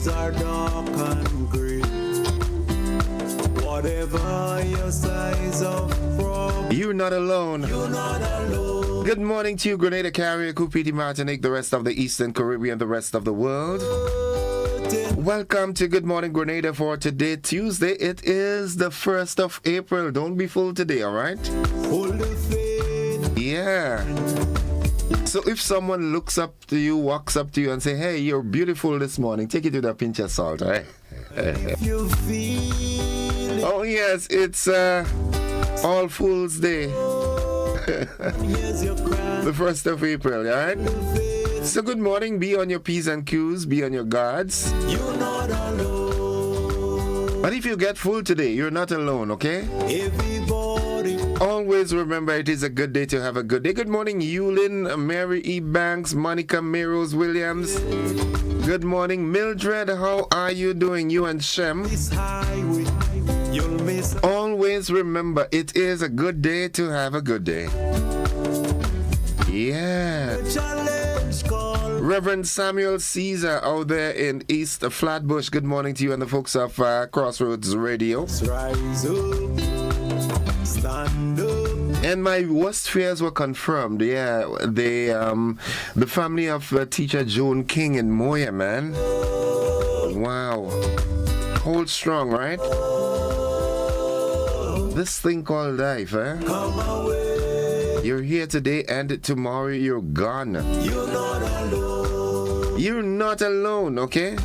are dark and gray. Whatever your size of problem, you're not alone. you're not alone. Good morning to you, Grenada, Carrier, Cupiti, Martinique, the rest of the Eastern Caribbean, the rest of the world. Welcome to Good Morning Grenada for today, Tuesday. It is the 1st of April. Don't be fooled today, all right? Hold the faith. Yeah. So if someone looks up to you, walks up to you and say, hey, you're beautiful this morning, take it with a pinch of salt, right? If you feel it, Oh, yes, it's All Fool's Day. here's your cry. The 1st of April, all right? So good morning. Be on your P's and Q's. Be on your guards. You're not alone. But if you get fooled today, you're not alone, okay? Everybody, Always remember it is a good day to have a good day. Good morning, Yulin, Mary E. Banks, Monica Meros Williams. Good morning, Mildred. How are you doing? You and Shem. this highway, you'll miss Always remember it is a good day to have a good day. Yeah. a challenge call. Reverend Samuel Caesar out there in East Flatbush. Good morning to you and the folks of Crossroads Radio. Rise up, stand up. And my worst fears were confirmed. Yeah, the family of teacher Joan King in Moya, man. Wow. Hold strong, right? This thing called life, eh? Come away, You're here today and tomorrow you're gone. you're not alone. You're not alone, okay?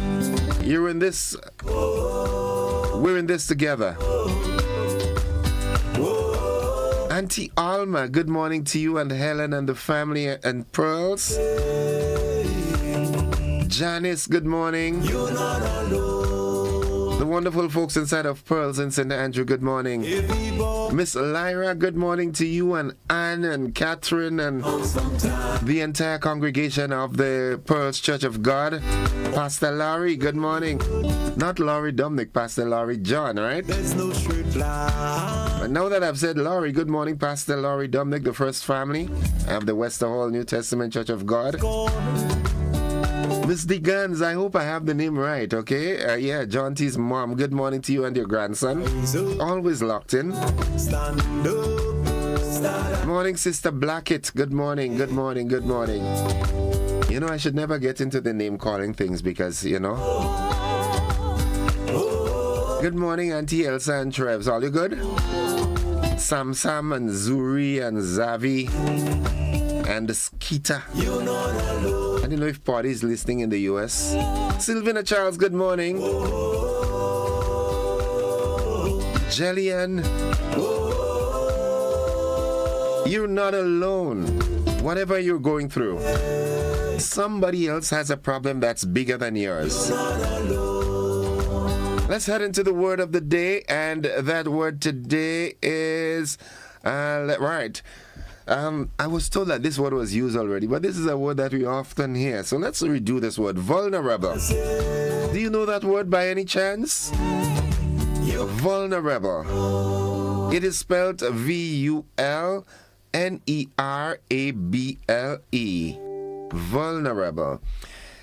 You're in this. We're in this together. Auntie Alma, good morning to you and Helen and the family and Pearls. Janice, good morning. You're not alone. The wonderful folks inside of Pearls in St. Andrew, good morning. Everybody, Miss Lyra, good morning to you and Anne and Catherine and sometime, the entire congregation of the Pearls Church of God. Pastor Laurie, good morning. Not Laurie Dominic, Pastor Laurie John, right? there's no straight line. But now that I've said Laurie, good morning, Pastor Laurie Dominic, the First Family of the Wester Hall New Testament Church of God. Miss DeGans, I hope I have the name right, okay? Yeah, John T's mom, good morning to you and your grandson. Rise up, Always locked in. stand up, stand up. Morning, Sister Blackett. Good morning, good morning, good morning. You know, I should never get into the name calling things because, you know. Good morning, Auntie Elsa and Trevs. All you good? Sam and Zuri and Zavi and Skeeta. You're not alone. I don't know if Party is listening in the US. Sylvina Charles, good morning. Jillian. You're not alone. Whatever you're going through, somebody else has a problem that's bigger than yours. Let's head into the word of the day, and that word today is right. I was told that this word was used already, but this is a word that we often hear. So let's redo this word, vulnerable. Do you know that word by any chance? Vulnerable. It is spelled V-U-L-N-E-R-A-B-L-E. Vulnerable.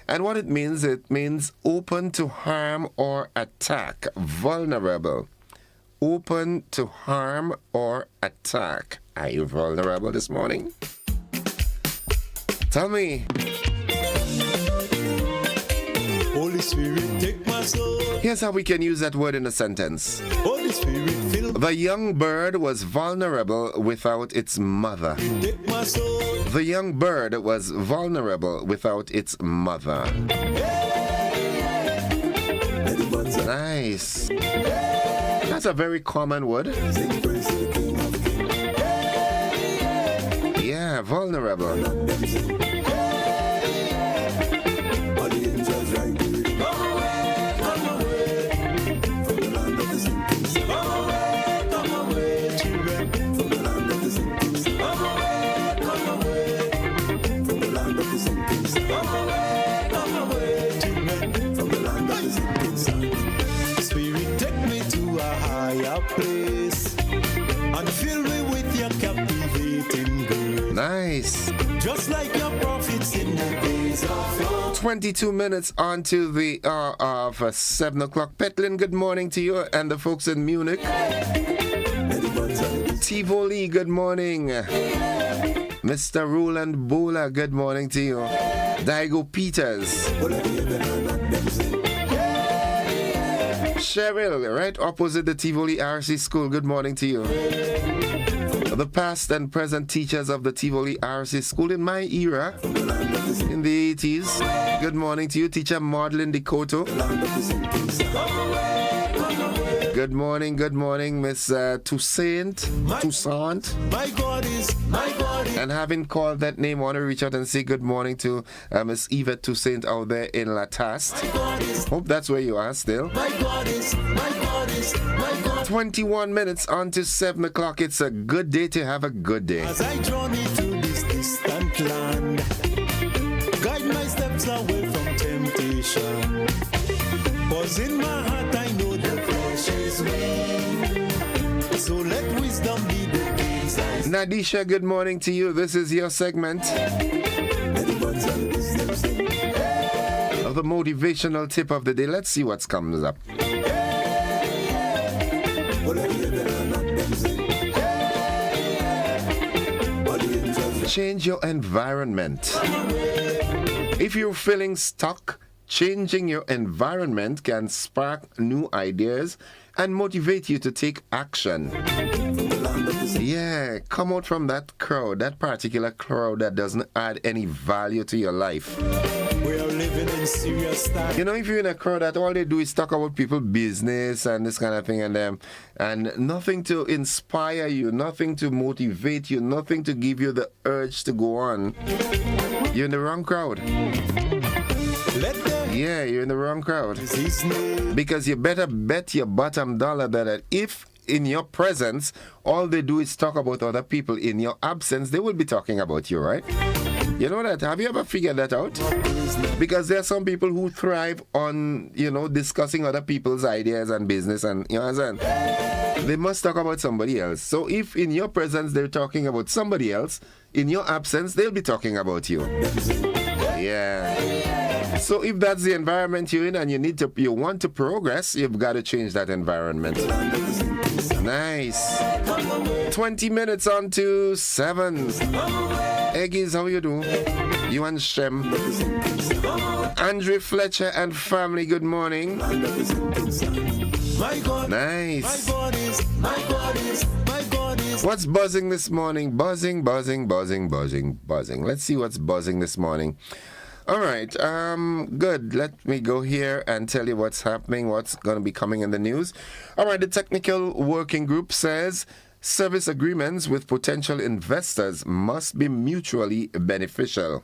And what it means open to harm or attack. Vulnerable. Open to harm or attack. Are you vulnerable this morning? Tell me. Holy Spirit, take my soul. Here's how we can use that word in a sentence. Holy Spirit, fill The young bird was vulnerable without its mother. take my soul. The young bird was vulnerable without its mother. Nice. That's a very common word. Yeah, vulnerable. Spirit, take me to a higher place and fill me with your captivating grace. Nice. Just like your prophets in the days of old. 22 minutes onto the hour of 7 o'clock. Petlin, good morning to you and the folks in Munich. Tivoli, good morning. Mr. Roland Bola, good morning to you. Daigo Peters. Cheryl, right opposite the Tivoli RC School, good morning to you. The past and present teachers of the Tivoli RC School in my era, in the 80s. Good morning to you, teacher Maudlin Decoto. Good morning, Miss Toussaint. My God is, And having called that name, I want to reach out and say good morning to Miss Yvette Toussaint out there in Latast. Hope that's where you are still. my God is, my God is, my God. 21 minutes on to 7 o'clock. It's a good day to have a good day. As I journey to this distant land, guide my steps away from temptation. Cause in my heart I know the flesh is weak. So let wisdom be the gates I Nadisha, good morning to you. This is your segment of the motivational tip of the day. Let's see what's comes up. Change your environment. If you're feeling stuck, changing your environment can spark new ideas and motivate you to take action. Yeah, come out from that crowd, that particular crowd that doesn't add any value to your life. We are living in serious times. You know, if you're in a crowd that all they do is talk about people's business and this kind of thing and nothing to inspire you, nothing to motivate you, nothing to give you the urge to go on, you're in the wrong crowd. Yeah, you're in the wrong crowd. Because you better bet your bottom dollar that if in your presence all they do is talk about other people, in your absence they will be talking about you, right? You know that? Have you ever figured that out? Because there are some people who thrive on, discussing other people's ideas and business, and you know what I'm saying? They must talk about somebody else. So if in your presence they're talking about somebody else, in your absence they'll be talking about you. Yeah. So if that's the environment you're in and you want to progress, you've got to change that environment. Nice. 20 minutes on to 7. Eggies, how you do? You and Shem. Andre Fletcher and family, good morning. Nice. What's buzzing this morning? Buzzing. Let's see what's buzzing this morning. All right, good. Let me go here and tell you what's happening, what's going to be coming in the news. All right, the technical working group says service agreements with potential investors must be mutually beneficial.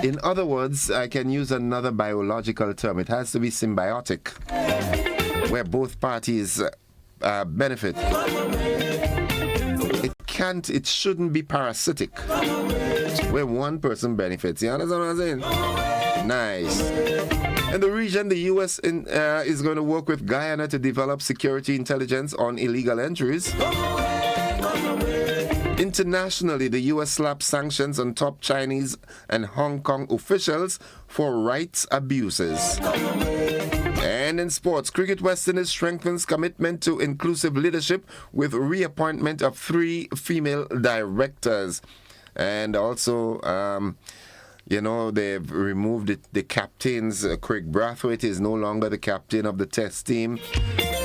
In other words, I can use another biological term. It has to be symbiotic, where both parties benefit. It shouldn't be parasitic, where one person benefits. You understand what I'm saying? Nice. In the region, the U.S. is going to work with Guyana to develop security intelligence on illegal entries. Internationally, the U.S. slapped sanctions on top Chinese and Hong Kong officials for rights abuses. And in sports, Cricket West Indies strengthens commitment to inclusive leadership with reappointment of 3 female directors. And also, they've removed the captains. Craig Brathwaite is no longer the captain of the Test team.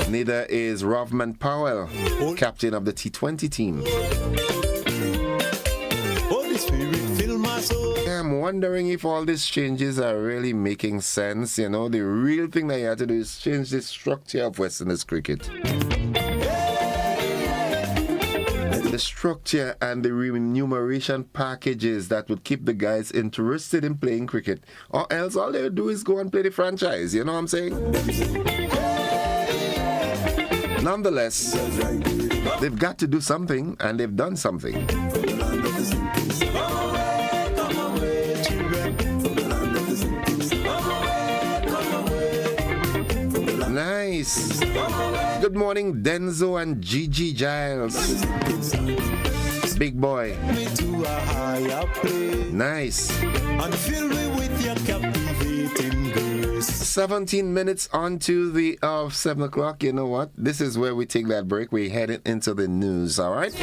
Neither is Rovman Powell, captain of the T20 team. I'm wondering if all these changes are really making sense. The real thing that you have to do is change the structure of West Indies cricket. The structure and the remuneration packages that would keep the guys interested in playing cricket. Or else all they would do is go and play the franchise. You know what I'm saying? Nonetheless, they've got to do something, and they've done something. Nice. Good morning, Denzo and Gigi Giles. big boy. Me to a higher place. Nice. And fill me with your captivating grace. 17 minutes on to the 7 o'clock. You know what? This is where we take that break. We headed into the news, all right?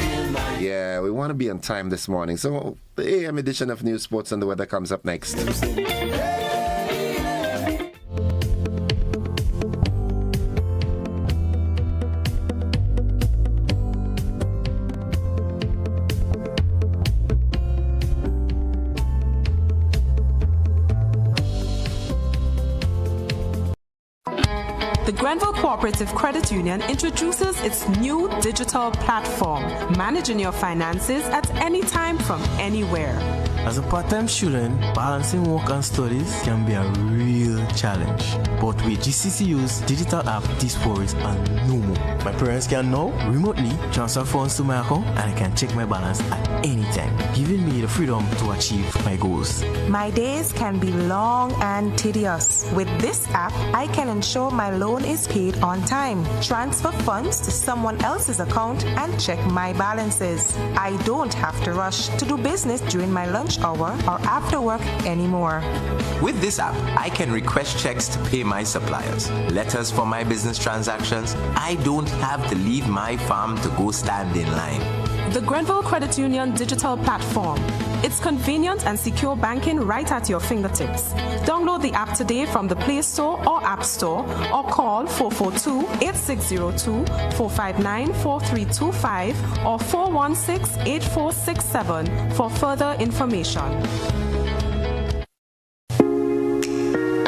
Yeah, we want to be on time this morning. So the AM edition of News, Sports, and the Weather comes up next. The Grenville Cooperative Credit Union introduces its new digital platform, managing your finances at any time from anywhere. As a part-time student, balancing work and studies can be a real challenge. But with GCCU's digital app, these worries are no more. My parents can now remotely transfer funds to my account and I can check my balance at any time, giving me the freedom to achieve my goals. My days can be long and tedious. With this app, I can ensure my loan is paid on time, transfer funds to someone else's account, and check my balances. I don't have to rush to do business during my lunch hour or after work anymore. With this app, I can request checks to pay my suppliers, letters for my business transactions. I don't have to leave my farm to go stand in line. The Grenville Credit Union digital platform. It's convenient and secure banking right at your fingertips. Download the app today from the Play Store or App Store or call 442-8602, 459-4325 or 416-8467 for further information.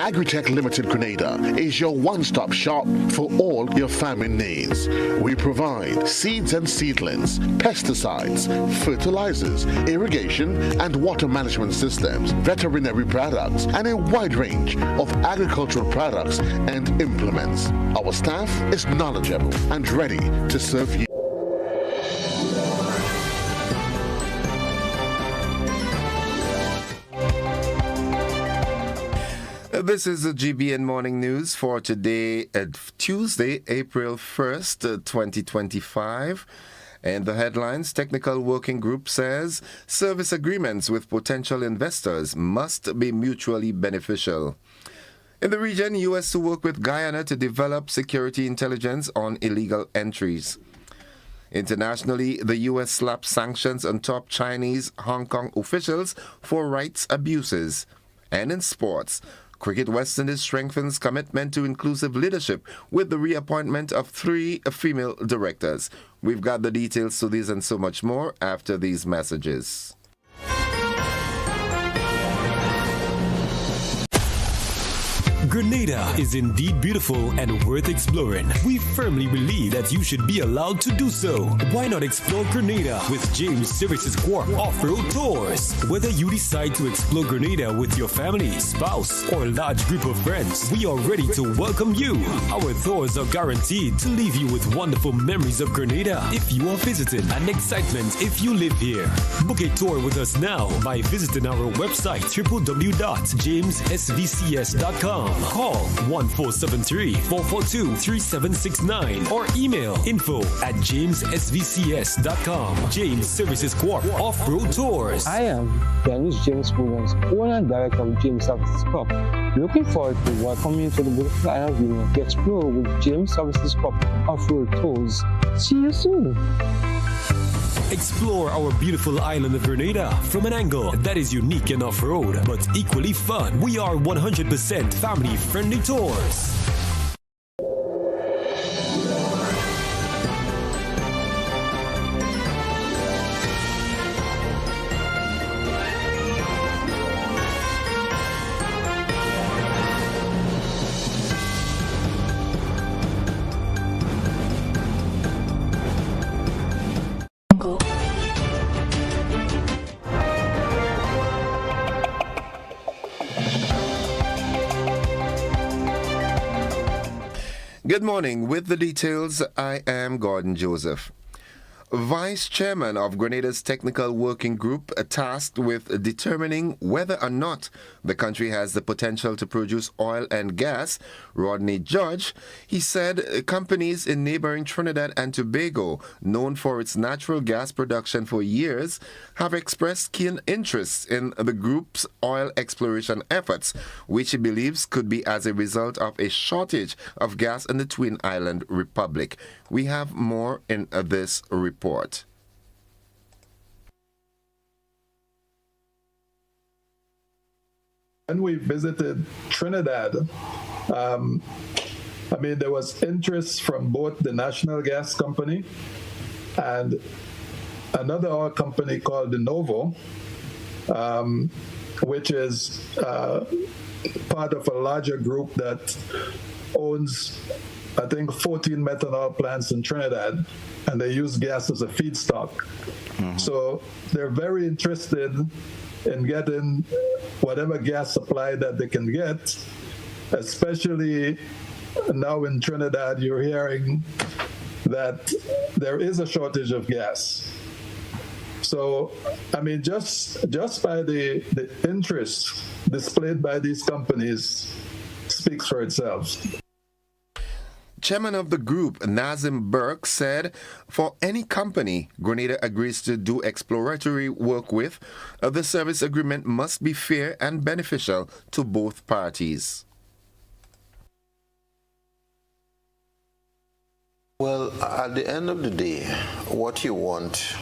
Agritech Limited Grenada is your one-stop shop for all your farming needs. We provide seeds and seedlings, pesticides, fertilizers, irrigation and water management systems, veterinary products, and a wide range of agricultural products and implements. Our staff is knowledgeable and ready to serve you. This is the GBN Morning News for today, Tuesday, April 1st, 2025. And the headlines, Technical Working Group says service agreements with potential investors must be mutually beneficial. In the region, U.S. to work with Guyana to develop security intelligence on illegal entries. Internationally, the U.S. slapped sanctions on top Chinese Hong Kong officials for rights abuses. And in sports, Cricket West Indies strengthens commitment to inclusive leadership with the reappointment of 3 female directors. We've got the details to these and so much more after these messages. Grenada is indeed beautiful and worth exploring. We firmly believe that you should be allowed to do so. Why not explore Grenada with James Services Corp Off-Road Tours? Whether you decide to explore Grenada with your family, spouse, or large group of friends, we are ready to welcome you. Our tours are guaranteed to leave you with wonderful memories of Grenada if you are visiting and excitement if you live here. Book a tour with us now by visiting our website www.jamessvcs.com. Call 1473-442-3769 or email info@jamessvcs.com. James Services Corp Off-Road Tours. I am Dennis James Williams, owner and director of James Services Corp. Looking forward to welcoming you to the beautiful island of Union to explore with James Services Corp Off-Road Tours. See you soon. Explore our beautiful island of Grenada from an angle that is unique and off-road, but equally fun. We are 100% family-friendly tours. Good morning. With the details, I am Gordon Joseph. Vice Chairman of Grenada's Technical Working Group tasked with determining whether or not the country has the potential to produce oil and gas, Rodney Judge, he said companies in neighboring Trinidad and Tobago, known for its natural gas production for years, have expressed keen interest in the group's oil exploration efforts, which he believes could be as a result of a shortage of gas in the Twin Island Republic. We have more in this report. When we visited Trinidad, there was interest from both the National Gas Company and another oil company called the Novo, which is part of a larger group that owns, I think, 14 methanol plants in Trinidad, and they use gas as a feedstock. Mm-hmm. So they're very interested in getting whatever gas supply that they can get, especially now in Trinidad, you're hearing that there is a shortage of gas. So, just by the interest displayed by these companies speaks for itself. Chairman of the group, Nazim Burke, said for any company Grenada agrees to do exploratory work with, the service agreement must be fair and beneficial to both parties. Well, at the end of the day, what you want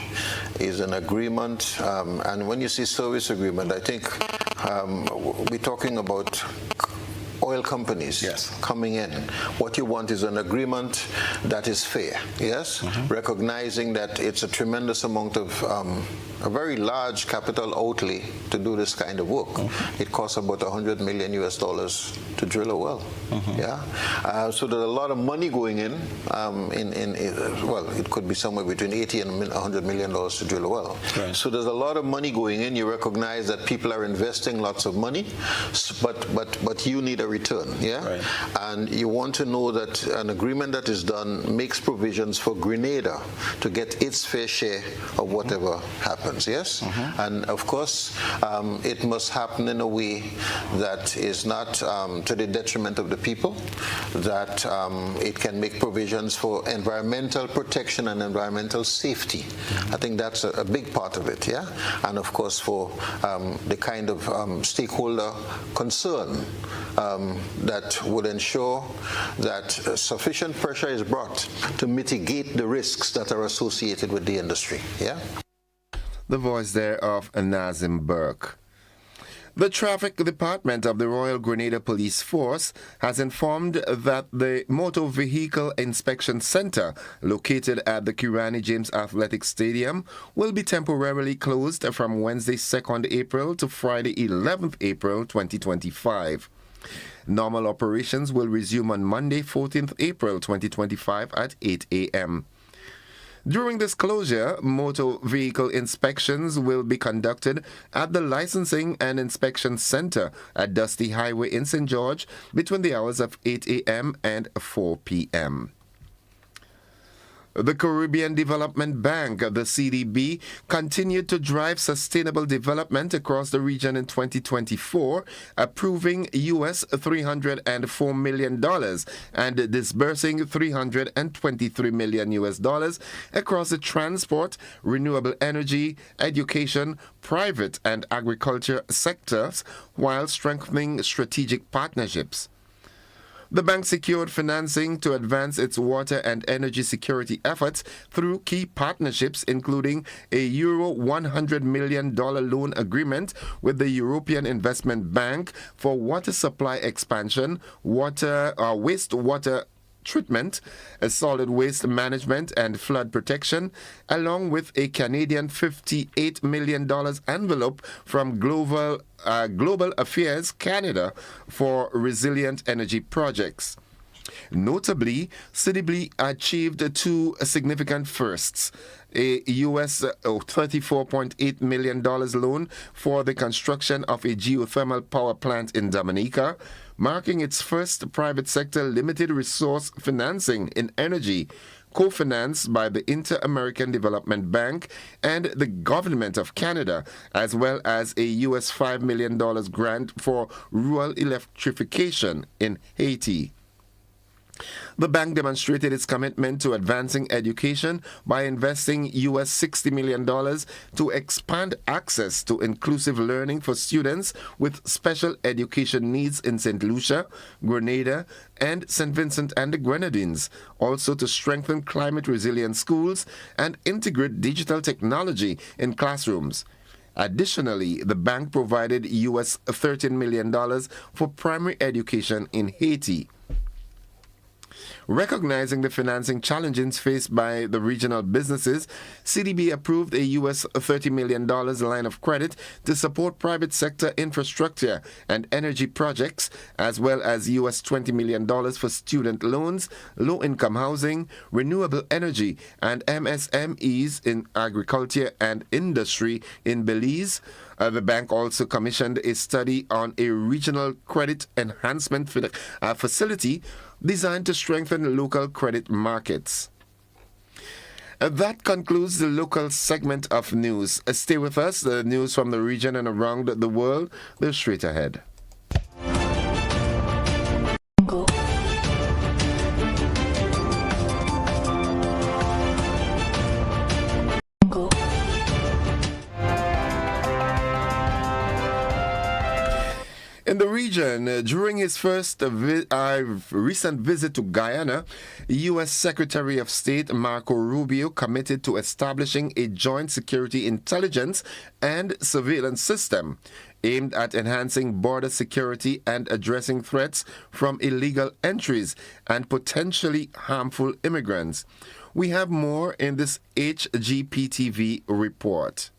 is an agreement, and when you see service agreement, I think we're talking about oil companies coming in. What you want is an agreement that is fair, yes? Mm-hmm. Recognizing that it's a tremendous amount of, a very large capital outlay to do this kind of work. Mm-hmm. It costs about $100 million to drill a well, yeah? So there's a lot of money going in, it could be somewhere between $80 and $100 million to drill a well. Right. So there's a lot of money going in. You recognize that people are investing lots of money, but you need a return, yeah? Right. And you want to know that an agreement that is done makes provisions for Grenada to get its fair share of whatever happens, yes? Mm-hmm. And of course, it must happen in a way that is not to the detriment of the people, that it can make provisions for environmental protection and environmental safety. Mm-hmm. I think that's a big part of it, yeah? And of course, for the kind of stakeholder concern that would ensure that sufficient pressure is brought to mitigate the risks that are associated with the industry. Yeah. The voice there of Nazim Burke. The Traffic Department of the Royal Grenada Police Force has informed that the Motor Vehicle Inspection Center, located at the Kirani James Athletic Stadium, will be temporarily closed from Wednesday 2nd April to Friday 11th April 2025. Normal operations will resume on Monday 14th April 2025 at 8 a.m. During this closure, motor vehicle inspections will be conducted at the Licensing and Inspection Center at Dusty Highway in St. George between the hours of 8 a.m. and 4 p.m. The Caribbean Development Bank, the CDB, continued to drive sustainable development across the region in 2024, approving US $304 million and disbursing $323 million across the transport, renewable energy, education, private and agriculture sectors, while strengthening strategic partnerships. The bank secured financing to advance its water and energy security efforts through key partnerships, including a Euro $100 million loan agreement with the European Investment Bank for water supply expansion, wastewater treatment, solid waste management and flood protection, along with a Canadian $58 million envelope from Global Affairs Canada for resilient energy projects. Notably, CDB achieved two significant firsts: a US $34.8 million loan for the construction of a geothermal power plant in Dominica, marking its first private sector limited resource financing in energy, co-financed by the Inter-American Development Bank and the Government of Canada, as well as a US $5 million grant for rural electrification in Haiti. The bank demonstrated its commitment to advancing education by investing US $60 million to expand access to inclusive learning for students with special education needs in St. Lucia, Grenada, and St. Vincent and the Grenadines, also to strengthen climate resilient schools and integrate digital technology in classrooms. Additionally, the bank provided US $13 million for primary education in Haiti. Recognizing the financing challenges faced by the regional businesses, CDB approved a US $30 million line of credit to support private sector infrastructure and energy projects, as well as US $20 million for student loans, low-income housing, renewable energy, and MSMEs in agriculture and industry in Belize. The bank also commissioned a study on a regional credit enhancement facility designed to strengthen local credit markets. That concludes the local segment of news. Stay with us. The news from the region and around the world. They're straight ahead. In the region, during his first recent visit to Guyana, U.S. Secretary of State Marco Rubio committed to establishing a joint security intelligence and surveillance system aimed at enhancing border security and addressing threats from illegal entries and potentially harmful immigrants. We have more in this HGPTV report.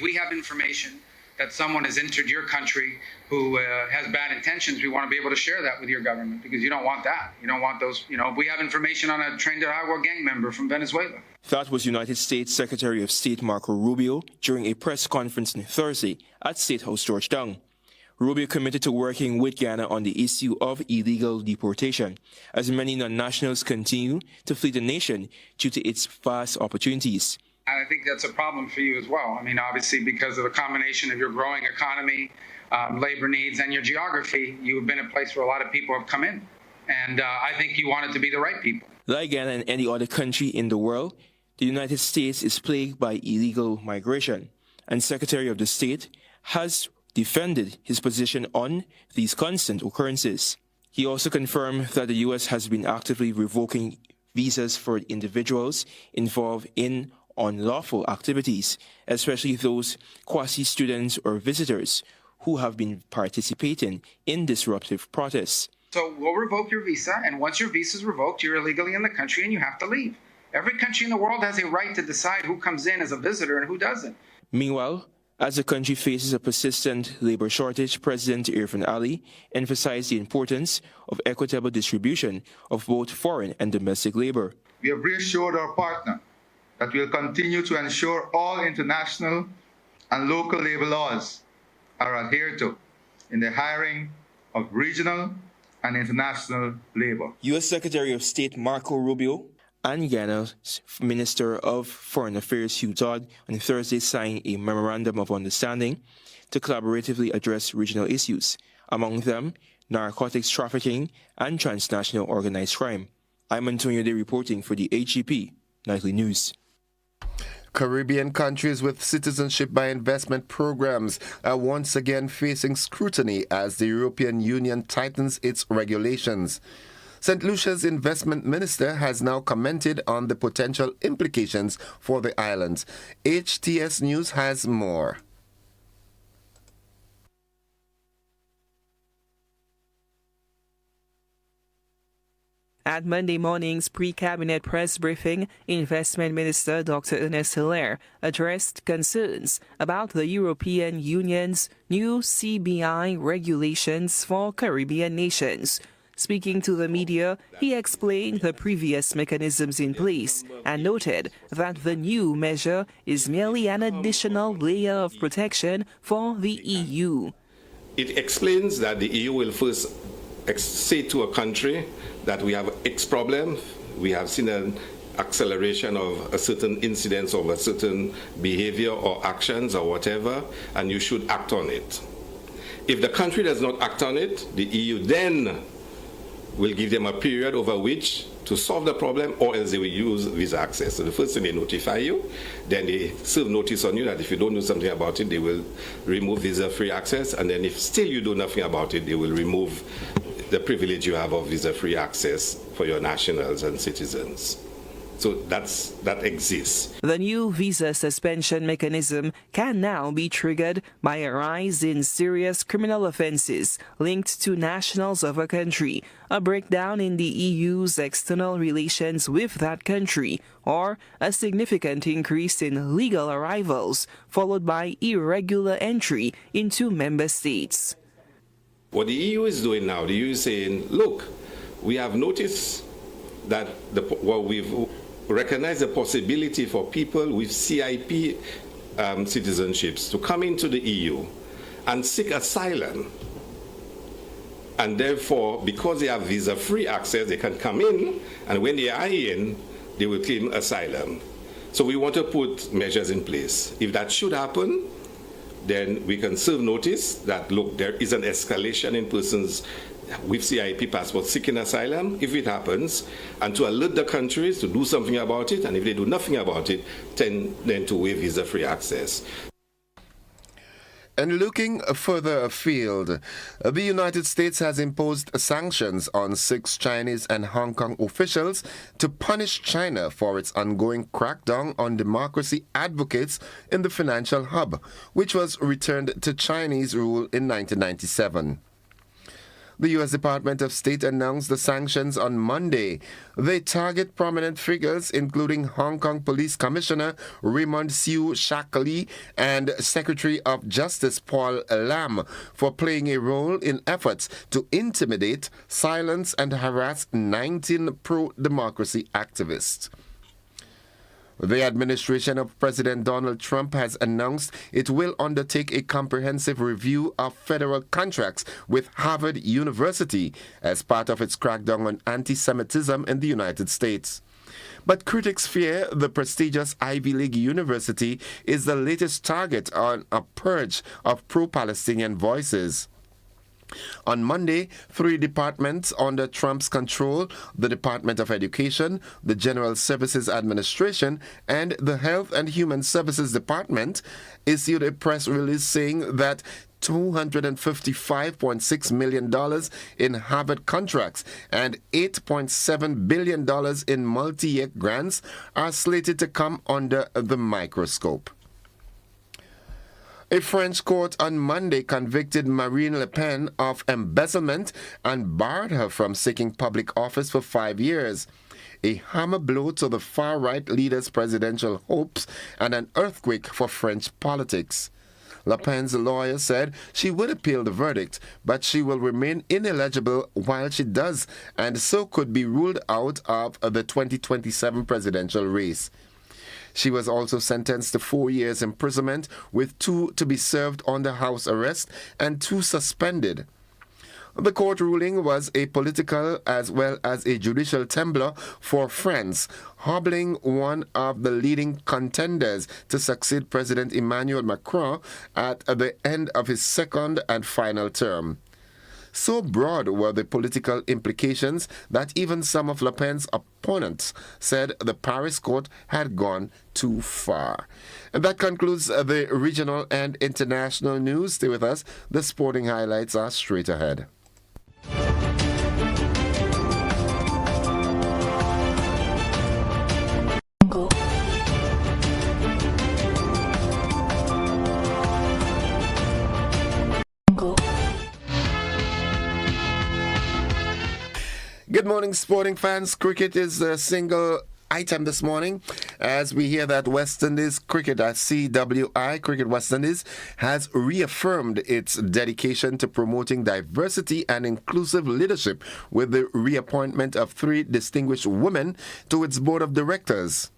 We have information that someone has entered your country who has bad intentions, we want to be able to share that with your government, because you don't want that. You don't want those, if we have information on a Trinidad gang member from Venezuela. That was United States Secretary of State Marco Rubio during a press conference on Thursday at State House Georgetown. Rubio committed to working with Guyana on the issue of illegal deportation, as many non-nationals continue to flee the nation due to its vast opportunities. And I think that's a problem for you as well. I mean, obviously, because of a combination of your growing economy, labor needs, and your geography, you have been a place where a lot of people have come in. And I think you want it to be the right people. Like Ghana and any other country in the world, the United States is plagued by illegal migration. And Secretary of the State has defended his position on these constant occurrences. He also confirmed that the U.S. has been actively revoking visas for individuals involved in unlawful activities, especially those quasi-students or visitors who have been participating in disruptive protests. So we'll revoke your visa, and once your visa is revoked, you're illegally in the country and you have to leave. Every country in the world has a right to decide who comes in as a visitor and who doesn't. Meanwhile, as the country faces a persistent labor shortage, President Irfan Ali emphasized the importance of equitable distribution of both foreign and domestic labor. We have reassured our partner that we will continue to ensure all international and local labor laws are adhered to in the hiring of regional and international labor. U.S. Secretary of State Marco Rubio and Guyana's Minister of Foreign Affairs Hugh Todd on Thursday signed a memorandum of understanding to collaboratively address regional issues, among them narcotics trafficking and transnational organized crime. I'm Antonio Day reporting for the HGP Nightly News. Caribbean countries with citizenship by investment programs are once again facing scrutiny as the European Union tightens its regulations. St. Lucia's investment minister has now commented on the potential implications for the islands. HTS News has more. At Monday morning's pre-cabinet press briefing, Investment Minister Dr. Ernest Hilaire addressed concerns about the European Union's new CBI regulations for Caribbean nations. Speaking to the media, he explained the previous mechanisms in place and noted that the new measure is merely an additional layer of protection for the EU. It explains that the EU will first say to a country that we have X problem, we have seen an acceleration of a certain incidence of a certain behavior or actions or whatever, and you should act on it. If the country does not act on it, the EU then will give them a period over which to solve the problem, or else they will use visa access. So the first thing, they notify you, then they serve notice on you that if you don't do something about it, they will remove visa-free access, and then if still you do nothing about it, they will remove the privilege you have of visa-free access for your nationals and citizens. So that exists. The new visa suspension mechanism can now be triggered by a rise in serious criminal offenses linked to nationals of a country, a breakdown in the EU's external relations with that country, or a significant increase in legal arrivals, followed by irregular entry into member states. What the EU is doing now, the EU is saying, look, we have noticed that we've recognize the possibility for people with CIP citizenships to come into the EU and seek asylum. And therefore, because they have visa-free access, they can come in, and when they are in, they will claim asylum. So we want to put measures in place. If that should happen, then we can serve notice that, look, there is an escalation in persons with CIP passports seeking asylum, if it happens, and to alert the countries to do something about it, and if they do nothing about it, then to waive visa-free access. And looking further afield, the United States has imposed sanctions on 6 Chinese and Hong Kong officials to punish China for its ongoing crackdown on democracy advocates in the financial hub, which was returned to Chinese rule in 1997. The U.S. Department of State announced the sanctions on Monday. They target prominent figures, including Hong Kong Police Commissioner Raymond Siu Shackley and Secretary of Justice Paul Lam, for playing a role in efforts to intimidate, silence, and harass 19 pro-democracy activists. The administration of President Donald Trump has announced it will undertake a comprehensive review of federal contracts with Harvard University as part of its crackdown on anti-Semitism in the United States. But critics fear the prestigious Ivy League university is the latest target on a purge of pro-Palestinian voices. On Monday, 3 departments under Trump's control, the Department of Education, the General Services Administration, and the Health and Human Services Department, issued a press release saying that $255.6 million in Harvard contracts and $8.7 billion in multi-year grants are slated to come under the microscope. A French court on Monday convicted Marine Le Pen of embezzlement and barred her from seeking public office for 5 years. A hammer blow to the far-right leader's presidential hopes and an earthquake for French politics. Le Pen's lawyer said she would appeal the verdict, but she will remain ineligible while she does, and so could be ruled out of the 2027 presidential race. She was also sentenced to 4 years imprisonment, with 2 to be served under house arrest and 2 suspended. The court ruling was a political as well as a judicial temblor for France, hobbling one of the leading contenders to succeed President Emmanuel Macron at the end of his second and final term. So broad were the political implications that even some of Le Pen's opponents said the Paris court had gone too far. And that concludes the regional and international news. Stay with us. The sporting highlights are straight ahead. Good morning, sporting fans. Cricket is the single item this morning as we hear that West Indies Cricket at CWI, Cricket West Indies, has reaffirmed its dedication to promoting diversity and inclusive leadership with the reappointment of 3 distinguished women to its board of directors.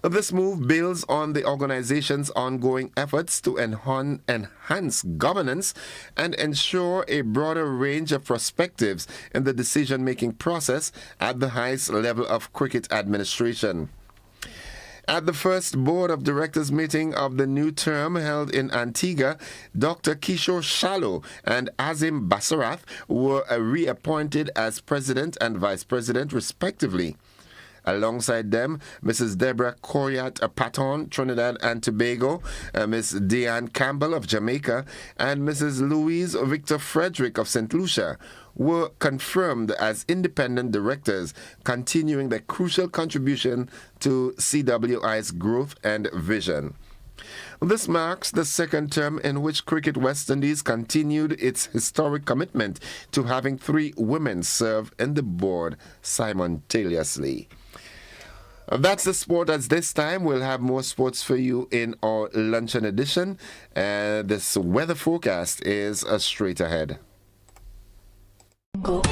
This move builds on the organization's ongoing efforts to enhance governance and ensure a broader range of perspectives in the decision-making process at the highest level of cricket administration. At the first board of directors meeting of the new term held in Antigua, Dr. Kishore Shallow and Azim Basarath were reappointed as president and vice president respectively. Alongside them, Mrs. Deborah Coryat Patton, Trinidad and Tobago, Miss Deanne Campbell of Jamaica, and Mrs. Louise Victor Frederick of St. Lucia were confirmed as independent directors, continuing their crucial contribution to CWI's growth and vision. This marks the second term in which Cricket West Indies continued its historic commitment to having 3 women serve in the board simultaneously. That's the sport at this time. We'll have more sports for you in our luncheon edition. This weather forecast is straight ahead. Go.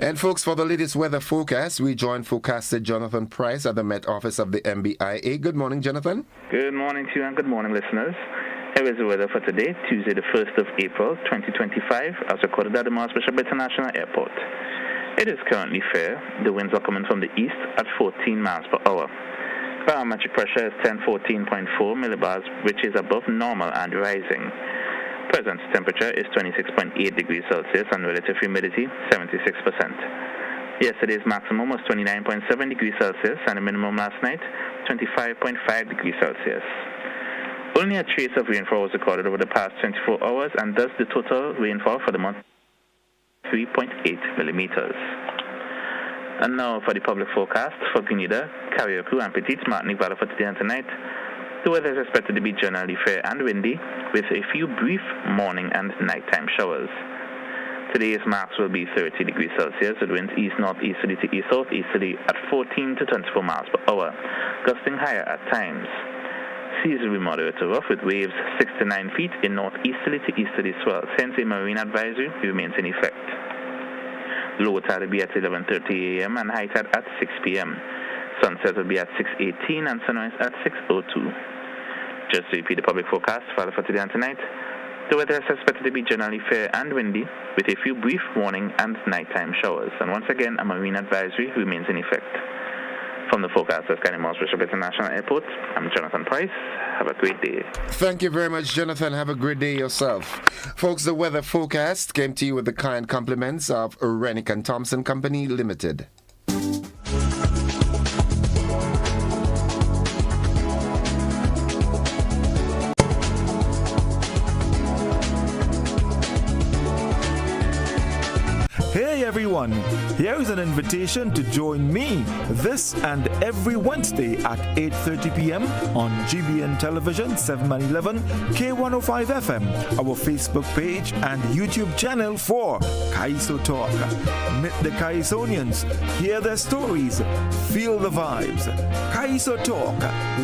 And folks, for the latest weather forecast, we join forecaster Jonathan Price at the Met Office of the MBIA. Good morning, Jonathan. Good morning to you and good morning, listeners. Here is the weather for today, Tuesday the 1st of April, 2025, as recorded at the Archbishop International Airport. It is currently fair. The winds are coming from the east at 14 miles per hour. Barometric pressure is 1014.4 millibars, which is above normal and rising. Present temperature is 26.8 degrees Celsius and relative humidity 76%. Yesterday's maximum was 29.7 degrees Celsius and the minimum last night 25.5 degrees Celsius. Only a trace of rainfall was recorded over the past 24 hours, and thus the total rainfall for the month 3.8 millimeters. And now for the public forecast for Grenada, Carriacou, and Petite Martinique Valley for today and tonight. The weather is expected to be generally fair and windy, with a few brief morning and nighttime showers. Today's max will be 30 degrees Celsius with winds east-northeasterly to east-southeasterly at 14 to 24 miles per hour, gusting higher at times. Seas will be moderate to rough with waves 6 to 9 feet in northeasterly to easterly swells, hence a marine advisory remains in effect. Low tide will be at 11:30 a.m. and high tide at 6 p.m. Sunset will be at 6:18 and sunrise at 6:02. Just to repeat the public forecast for today and tonight, the weather is expected to be generally fair and windy, with a few brief morning and nighttime showers. And once again, a marine advisory remains in effect. From the forecast at Archbishop International Airport, I'm Jonathan Price. Have a great day. Thank you very much, Jonathan. Have a great day yourself. Folks, the weather forecast came to you with the kind compliments of Rennick and Thompson Company Limited. Hey everyone, here is an invitation to join me this and every Wednesday at 8:30 p.m. on GBN Television 711 K105 FM, our Facebook page and YouTube channel for Kaiso Talk. Meet the Kaisonians, hear their stories, feel the vibes. Kaiso Talk,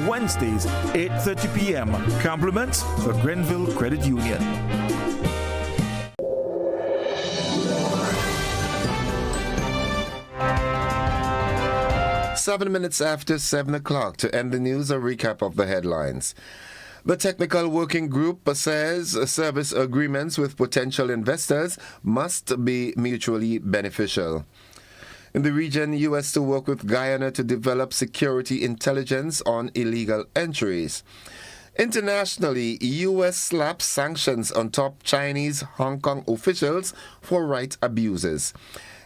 Wednesdays 8:30 p.m. Compliments for Grenville Credit Union. 7 minutes after 7 o'clock to end the news, a recap of the headlines. The Technical Working Group says service agreements with potential investors must be mutually beneficial. In the region, U.S. to work with Guyana to develop security intelligence on illegal entries. Internationally, U.S. slaps sanctions on top Chinese Hong Kong officials for right abuses.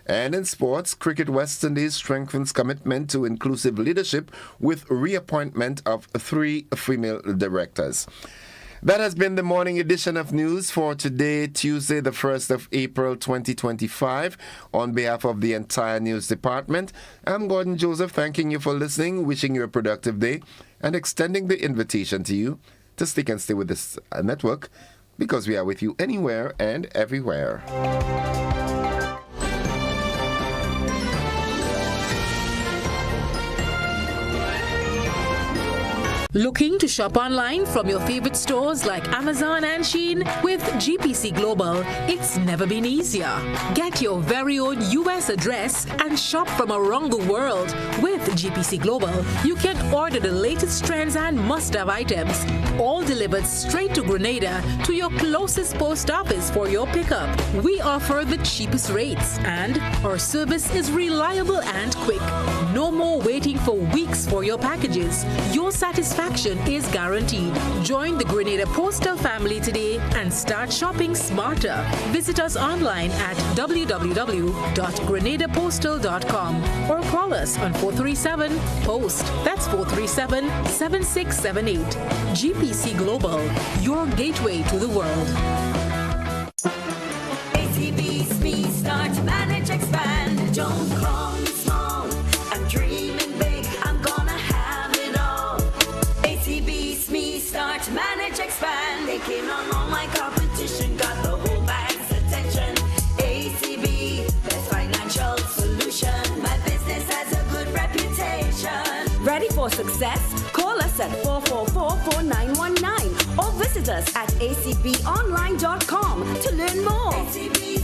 And in sports, Cricket West Indies strengthens commitment to inclusive leadership with reappointment of 3 female directors. That has been the morning edition of news for today, Tuesday, the 1st of April, 2025. On behalf of the entire news department, I'm Gordon Joseph, thanking you for listening, wishing you a productive day, and extending the invitation to you to stick and stay with this network, because we are with you anywhere and everywhere. Looking to shop online from your favorite stores like Amazon and Shein? With GPC Global, it's never been easier. Get your very own US address and shop from around the world. With GPC Global, you can order the latest trends and must-have items, all delivered straight to Grenada to your closest post office for your pickup. We offer the cheapest rates, and our service is reliable and quick. No more waiting for weeks for your packages. Your satisfaction is guaranteed. Join the Grenada Postal family today and start shopping smarter. Visit us online at www.grenadapostal.com or call us on 437-POST. That's 437-7678. GPC Global, your gateway to the world. ACB Speed Start, Manage, Expand. Don't call me small. I'm dreaming big. I'm gonna have it all. ACB Speed Start, Manage, Expand. They came on all my competition, got the whole bank's attention. ACB, best financial solution. My business has a good reputation. Ready for success? Call us at 444-4919 or visit us at acbonline.com to learn more. ACB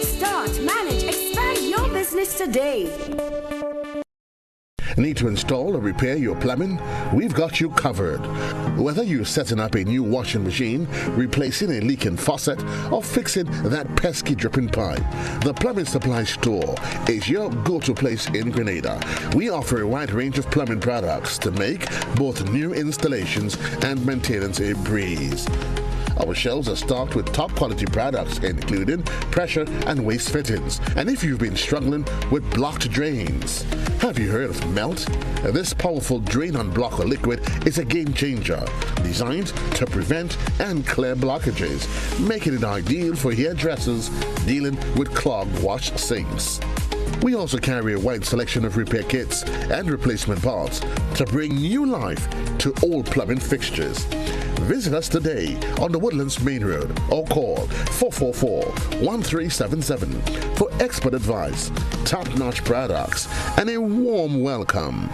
Start, manage, expand your business today. Need to install or repair your plumbing? We've got you covered. Whether you're setting up a new washing machine, replacing a leaking faucet, or fixing that pesky dripping pipe, the Plumbing Supply Store is your go-to place in Grenada. We offer a wide range of plumbing products to make both new installations and maintenance a breeze. Our shelves are stocked with top quality products, including pressure and waste fittings. And if you've been struggling with blocked drains, have you heard of Melt? This powerful drain-on-blocker liquid is a game changer, designed to prevent and clear blockages, making it ideal for hairdressers dealing with clogged wash sinks. We also carry a wide selection of repair kits and replacement parts to bring new life to old plumbing fixtures. Visit us today on the Woodlands Main Road or call 444-1377 for expert advice, top-notch products, and a warm welcome.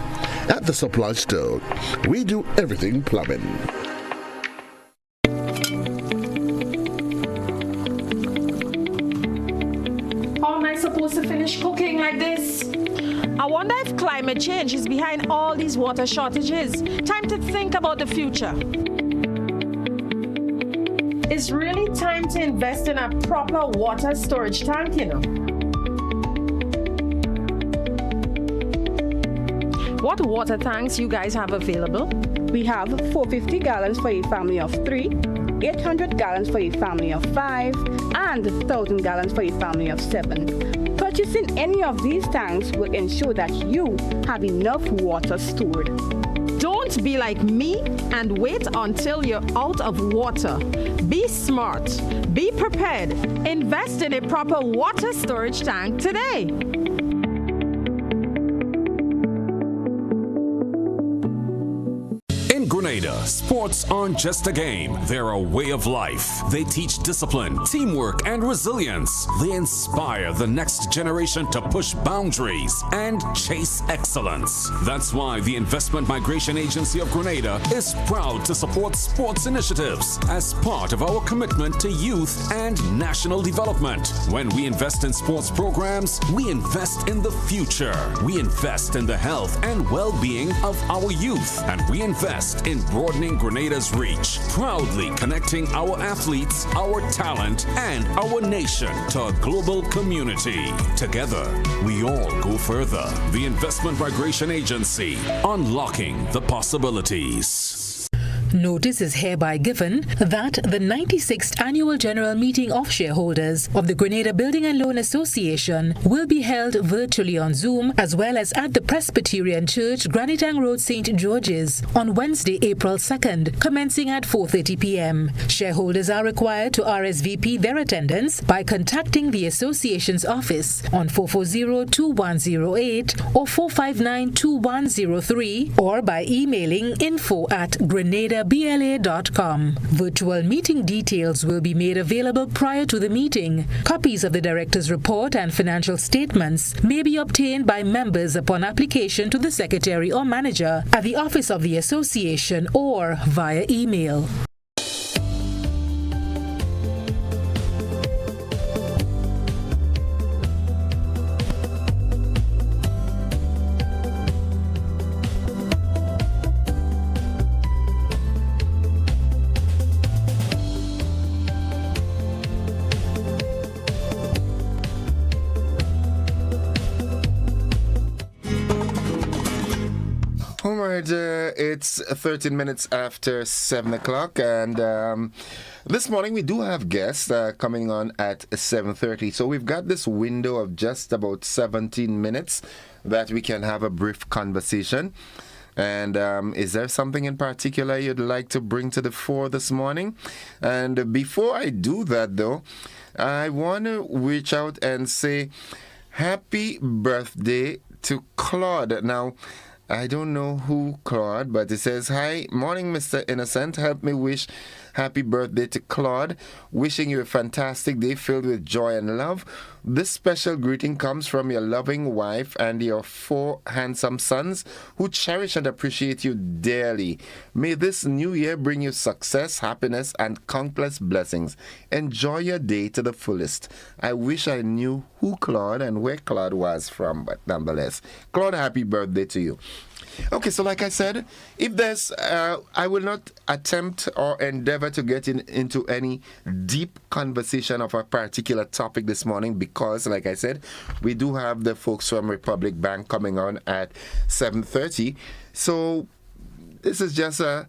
At the Supply Store, we do everything plumbing. How am I supposed to finish cooking like this? I wonder if climate change is behind all these water shortages. Time to think about the future. It's really time to invest in a proper water storage tank, you know. What water tanks you guys have available? We have 450 gallons for a family of 3, 800 gallons for a family of 5, and 1,000 gallons for a family of 7. Purchasing any of these tanks will ensure that you have enough water stored. Don't be like me and wait until you're out of water. Be smart. Be prepared. Invest in a proper water storage tank today. In Grenada, sports aren't just a game, they're a way of life. They teach discipline, teamwork, and resilience. They inspire the next generation to push boundaries and chase excellence. That's why the Investment Migration Agency of Grenada is proud to support sports initiatives as part of our commitment to youth and national development. When we invest in sports programs, we invest in the future. We invest in the health and well-being of our youth, and we invest in broadening Grenada's reach, proudly connecting our athletes, our talent, and our nation to a global community. Together, we all go further. The Investment Migration Agency, unlocking the possibilities. Notice is hereby given that the 96th Annual General Meeting of Shareholders of the Grenada Building and Loan Association will be held virtually on Zoom as well as at the Presbyterian Church, Granitang Road, St. George's on Wednesday, April 2nd, commencing at 4:30 p.m. Shareholders are required to RSVP their attendance by contacting the association's office on 440-2108 or 459-2103 or by emailing info@grenadabla.com. Virtual meeting details will be made available prior to the meeting. Copies of the director's report and financial statements may be obtained by members upon application to the secretary or manager at the office of the association or via email. It's 13 minutes after 7 o'clock, and this morning we do have guests coming on at 7:30. So we've got this window of just about 17 minutes that we can have a brief conversation. And is there something in particular you'd like to bring to the fore this morning? And before I do that, though, I want to reach out and say happy birthday to Claude. Now, I don't know who Claude, but it says, "Hi, morning, Mr. Innocent. Help me wish happy birthday to Claude. Wishing you a fantastic day filled with joy and love. This special greeting comes from your loving wife and your 4 handsome sons who cherish and appreciate you dearly. May this new year bring you success, happiness, and countless blessings. Enjoy your day to the fullest." I wish I knew who Claude and where Claude was from, but nonetheless, Claude, happy birthday to you. Okay, so like I said, if there's, I will not attempt or endeavor to get into any deep conversation of a particular topic this morning because, like I said, we do have the folks from Republic Bank coming on at 7:30. So this is just a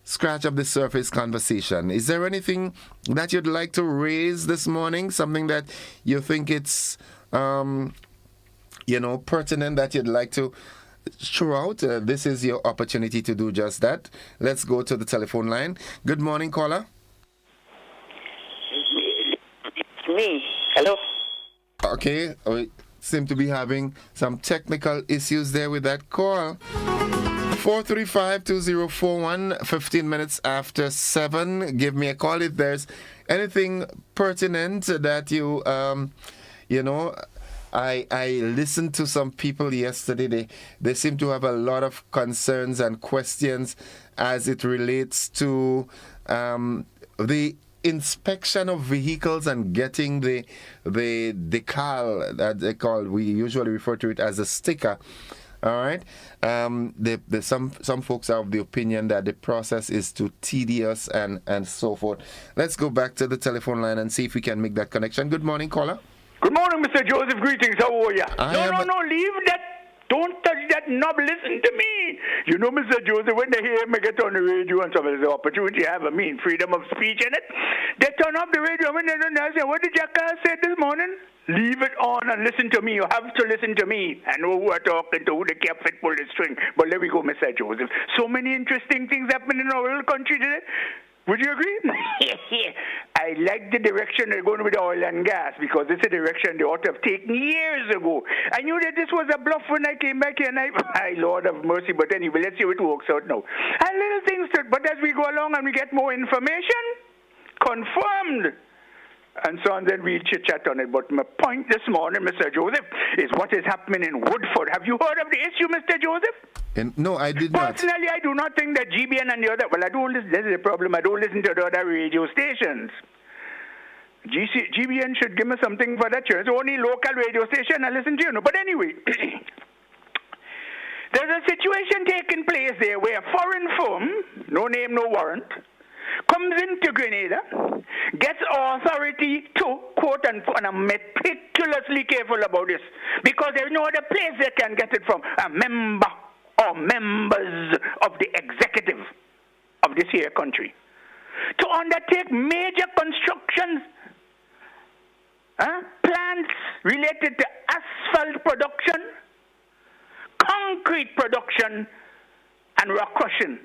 scratch of the surface conversation. Is there anything that you'd like to raise this morning? Something that you think it's, pertinent that you'd like to throughout? This is your opportunity to do just that. Let's go to the telephone line. Good morning, caller. It's me. Hello. Okay, we seem to be having some technical issues there with that call. 435-2041, 15 minutes after 7. Give me a call if there's anything pertinent that you, I listened to some people yesterday. They seem to have a lot of concerns and questions as it relates to the inspection of vehicles and getting the decal that they call. We usually refer to it as a sticker. All right. Some folks are of the opinion that the process is too tedious and so forth. Let's go back to the telephone line and see if we can make that connection. Good morning, caller. Good morning, Mr. Joseph. Greetings. How are you? No. Leave that. Don't touch that knob. Listen to me. You know, Mr. Joseph, when they hear me get on the radio and some of the opportunity I have, freedom of speech in it, they turn off the radio. When they don't say, what did Jackass say this morning? Leave it on and listen to me. You have to listen to me. I know who are talking to, who they can't fit pull the string. But let me go, Mr. Joseph. So many interesting things happening in our little country today. Would you agree? I like the direction they're going with oil and gas because this is a direction they ought to have taken years ago. I knew that this was a bluff when I came back here, and my Lord of mercy. But anyway, let's see how it works out now. And little things, but as we go along and we get more information, confirmed, and so on, then we'll chit-chat on it. But my point this morning, Mr. Joseph, is what is happening in Woodford. Have you heard of the issue, Mr. Joseph? No, I did not. Personally, I do not think that GBN and the other, I don't listen, this is the problem, I don't listen to the other radio stations. GBN should give me something for that. It's only local radio station I listen to, But anyway, there's a situation taking place there where a foreign firm, no name, no warrant, comes into Grenada, gets authority to, quote unquote, and I'm meticulously careful about this, because there's no other place they can get it from, a member or members of the executive. of this here country to undertake major constructions, plants related to asphalt production, concrete production, and rock crushing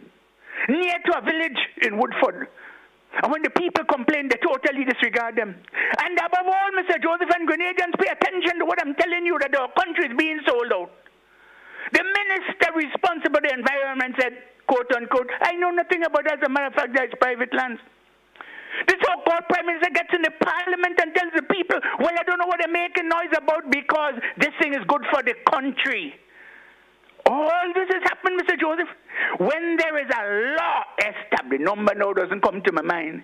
near to a village in Woodford. And when the people complain, they totally disregard them. And above all, Mr. Joseph and Grenadians, pay attention to what I'm telling you, that our country is being sold out. The minister responsible for the environment said, quote unquote, I know nothing about that. As a matter of fact, that's private lands. The so-called prime minister gets in the parliament and tells the people, well, I don't know what they're making noise about because this thing is good for the country. All this has happened, Mr. Joseph, when there is a law established. Number now doesn't come to my mind.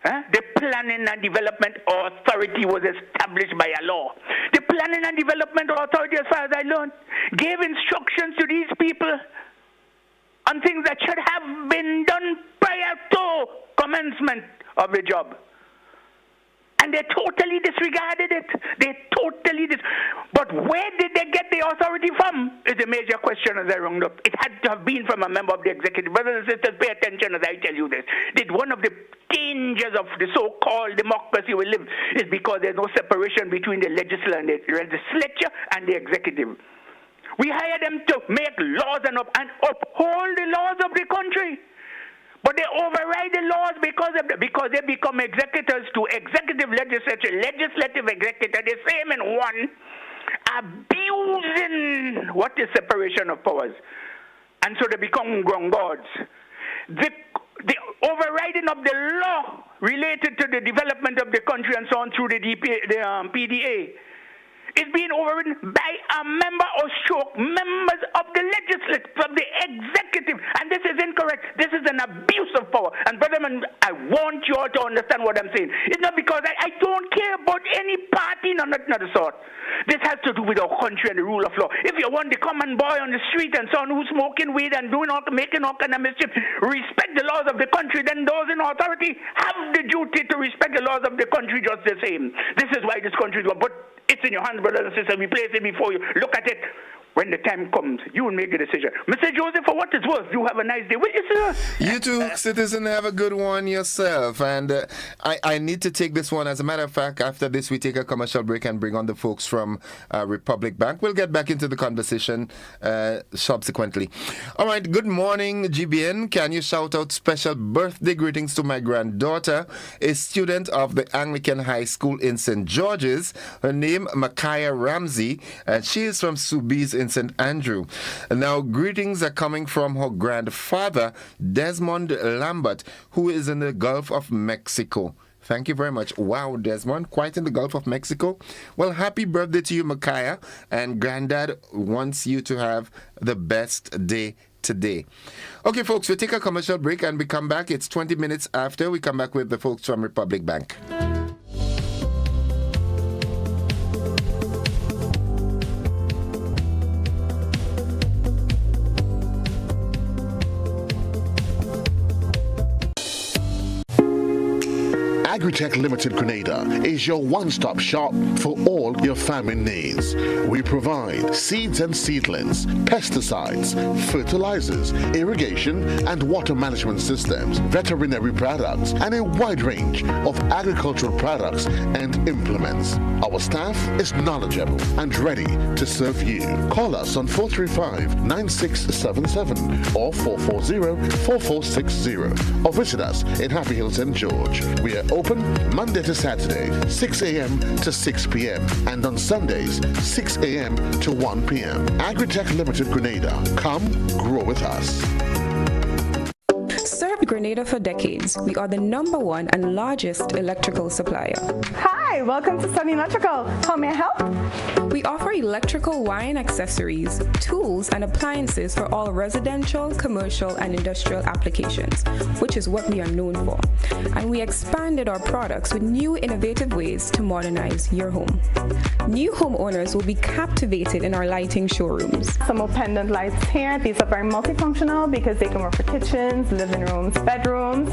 The Planning and Development Authority was established by a law. The Planning and Development Authority, as far as I learned, gave instructions to these people on things that should have been done prior to commencement of the job. And they totally disregarded it. But where did they get the authority from is a major question as I round up. It had to have been from a member of the executive. Brothers and sisters, pay attention as I tell you this. One of the dangers of the so-called democracy we live is because there's no separation between the legislature and the executive. We hire them to make laws and uphold the laws of the country. But they override the laws because they become executors to executive legislature, legislative executive, the same in one, abusing what is separation of powers. And so they become ground gods. The overriding of the law related to the development of the country and so on through the PDA is being overridden by a member or stroke members of the legislature, from the executive, and this is incorrect. This is an abuse of power. And brethren, I want you all to understand what I'm saying. It's not because I don't care about any party, none of the sort. This has to do with our country and the rule of law. If you want the common boy on the street and so on who's smoking weed and making all kind of mischief, respect the laws of the country, then those in authority have the duty to respect the laws of the country just the same. This is why this country is going. But it's in your hands, brothers and sisters. We place it before you. Look at it. When the time comes, you will make a decision. Mr. Joseph, for what it's worth, you have a nice day. Will you, sir? You too, citizen. Have a good one yourself. And I need to take this one. As a matter of fact, after this, we take a commercial break and bring on the folks from Republic Bank. We'll get back into the conversation subsequently. All right. Good morning, GBN. Can you shout out special birthday greetings to my granddaughter, a student of the Anglican High School in St. George's. Her name, Micaiah Ramsey, and she is from Soubise in St. Andrew. Now, greetings are coming from her grandfather, Desmond Lambert, who is in the Gulf of Mexico. Thank you very much. Wow, Desmond, quite in the Gulf of Mexico. Well, happy birthday to you, Micaiah, and Granddad wants you to have the best day today. Okay, folks, we'll take a commercial break and we come back. It's 20 minutes after we come back with the folks from Republic Bank. Agritech Limited Grenada is your one-stop shop for all your farming needs. We provide seeds and seedlings, pesticides, fertilizers, irrigation and water management systems, veterinary products, and a wide range of agricultural products and implements. Our staff is knowledgeable and ready to serve you. Call us on 435-9677 or 440-4460 or visit us in Happy Hill, St. George. We are open Monday to Saturday, 6 a.m. to 6 p.m. and on Sundays, 6 a.m. to 1 p.m. Agritech Limited Grenada. Come grow with us. Served Grenada for decades. We are the #1 and largest electrical supplier. Hi, welcome to Sunny Electrical. How may I help? We offer electrical wiring accessories, tools, and appliances for all residential, commercial, and industrial applications, which is what we are known for. And we expanded our products with new innovative ways to modernize your home. New homeowners will be captivated in our lighting showrooms. Some more pendant lights here. These are very multifunctional because they can work for kitchens, living rooms, bedrooms.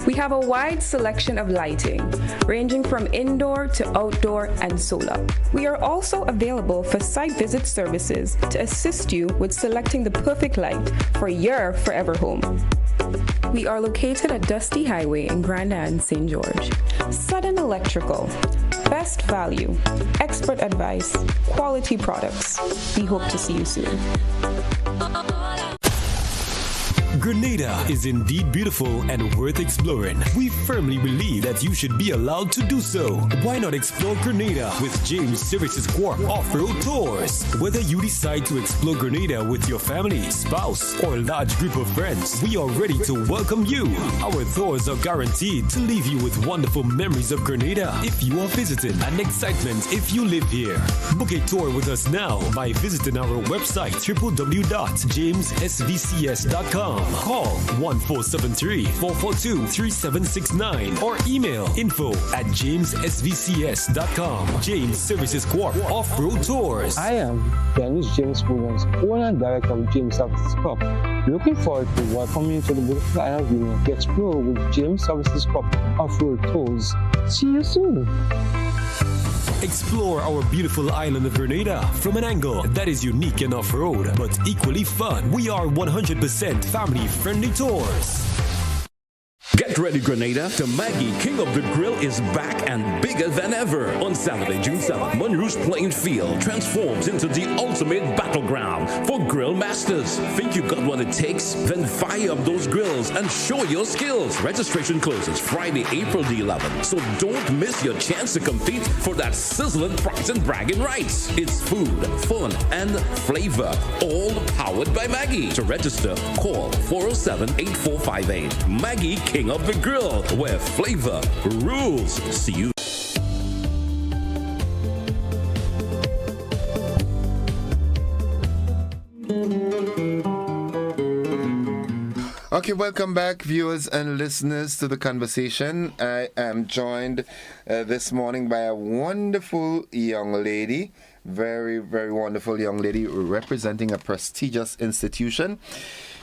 We have a wide selection of lighting, ranging from indoor to outdoor and solar. We are also available for site visit services to assist you with selecting the perfect light for your forever home. We are located at Dusty Highway in Grenada and St. George. Sudden Electrical. Best value, expert advice, quality products. We hope to see you soon. Grenada is indeed beautiful and worth exploring. We firmly believe that you should be allowed to do so. Why not explore Grenada with James Services Corp Off-Road Tours? Whether you decide to explore Grenada with your family, spouse, or large group of friends, we are ready to welcome you. Our tours are guaranteed to leave you with wonderful memories of Grenada if you are visiting, and excitement if you live here. Book a tour with us now by visiting our website www.jamessvcs.com. Call 1473-442-3769 or email info@jamessvcs.com. James Services Corp Off-Road Tours. I am Dennis James Williams, owner and director of James Services Corp. Looking forward to welcoming you to the beautiful island of Grenada to explore with James Services Corp Off-Road Tours. See you soon. Explore our beautiful island of Grenada from an angle that is unique and off-road, but equally fun. We are 100% family-friendly tours. Get ready, Grenada. The Maggie King of the Grill is back and bigger than ever. On Saturday, June 7th, Monroe's playing field transforms into the ultimate battleground for grill masters. Think you got what it takes? Then fire up those grills and show your skills. Registration closes Friday, April the 11th, so don't miss your chance to compete for that sizzling prize and bragging rights. It's food, fun, and flavor, all powered by Maggie. To register, call 407-8458. Maggie King of the Grill, where flavor rules. See you. Okay, welcome back, viewers and listeners, to the conversation. I am joined this morning by a wonderful young lady, very, very wonderful young lady representing a prestigious institution.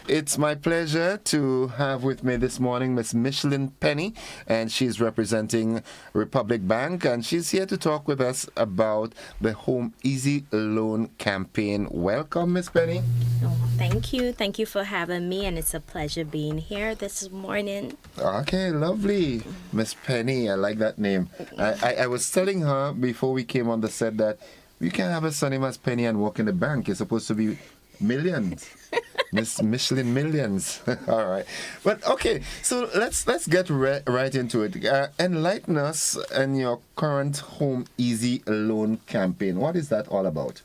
It's my pleasure to have with me this morning Miss Micheline Penny, and she's representing Republic Bank, and she's here to talk with us about the Home Easy Loan campaign. Welcome, Miss Penny. Oh, thank you. Thank you for having me, and it's a pleasure being here this morning. Okay, lovely. Miss Penny, I like that name. I was telling her before we came on the set that you can't have a son named as Penny and work in the bank. You're supposed to be Millions. Miss Michelin Millions. All right. But okay, so let's get right into it. Enlighten us in your current Home Easy Loan campaign. What is that all about?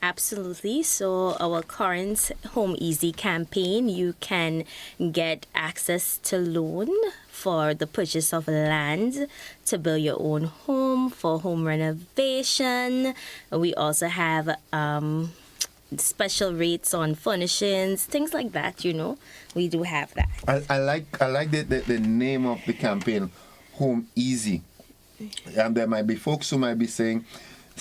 Absolutely. So our current Home Easy campaign, you can get access to loan for the purchase of land, to build your own home, for home renovation. We also have special rates on furnishings, things like that, you know. We do have that. I like the name of the campaign, Home Easy. And there might be folks who might be saying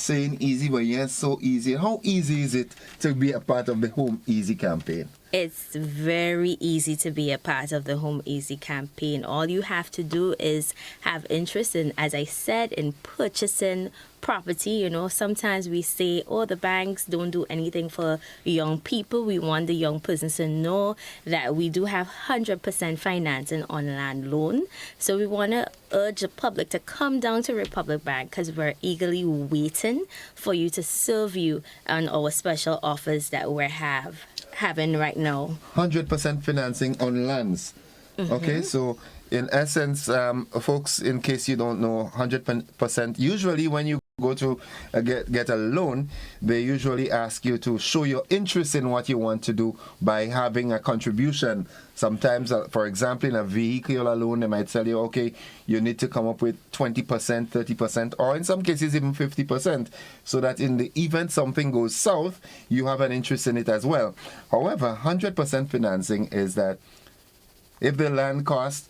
easy, but yes, so easy. How easy is it to be a part of the Home Easy campaign? It's very easy to be a part of the Home Easy campaign. All you have to do is have interest in, as I said, in purchasing property. You know, sometimes we say, oh, the banks don't do anything for young people. We want the young persons to know that we do have 100% financing on land loan. So we want to urge the public to come down to Republic Bank, because we're eagerly waiting for you to serve you on our special offers that we're having right now. 100% financing on lands. Mm-hmm. Okay, so in essence, folks, in case you don't know, 100%, usually when you go to get a loan, they usually ask you to show your interest in what you want to do by having a contribution. Sometimes, for example, in a vehicular loan, they might tell you, okay, you need to come up with 20%, 30%, or in some cases even 50%, so that in the event something goes south, you have an interest in it as well. However, 100% financing is that if the land costs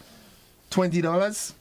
$20,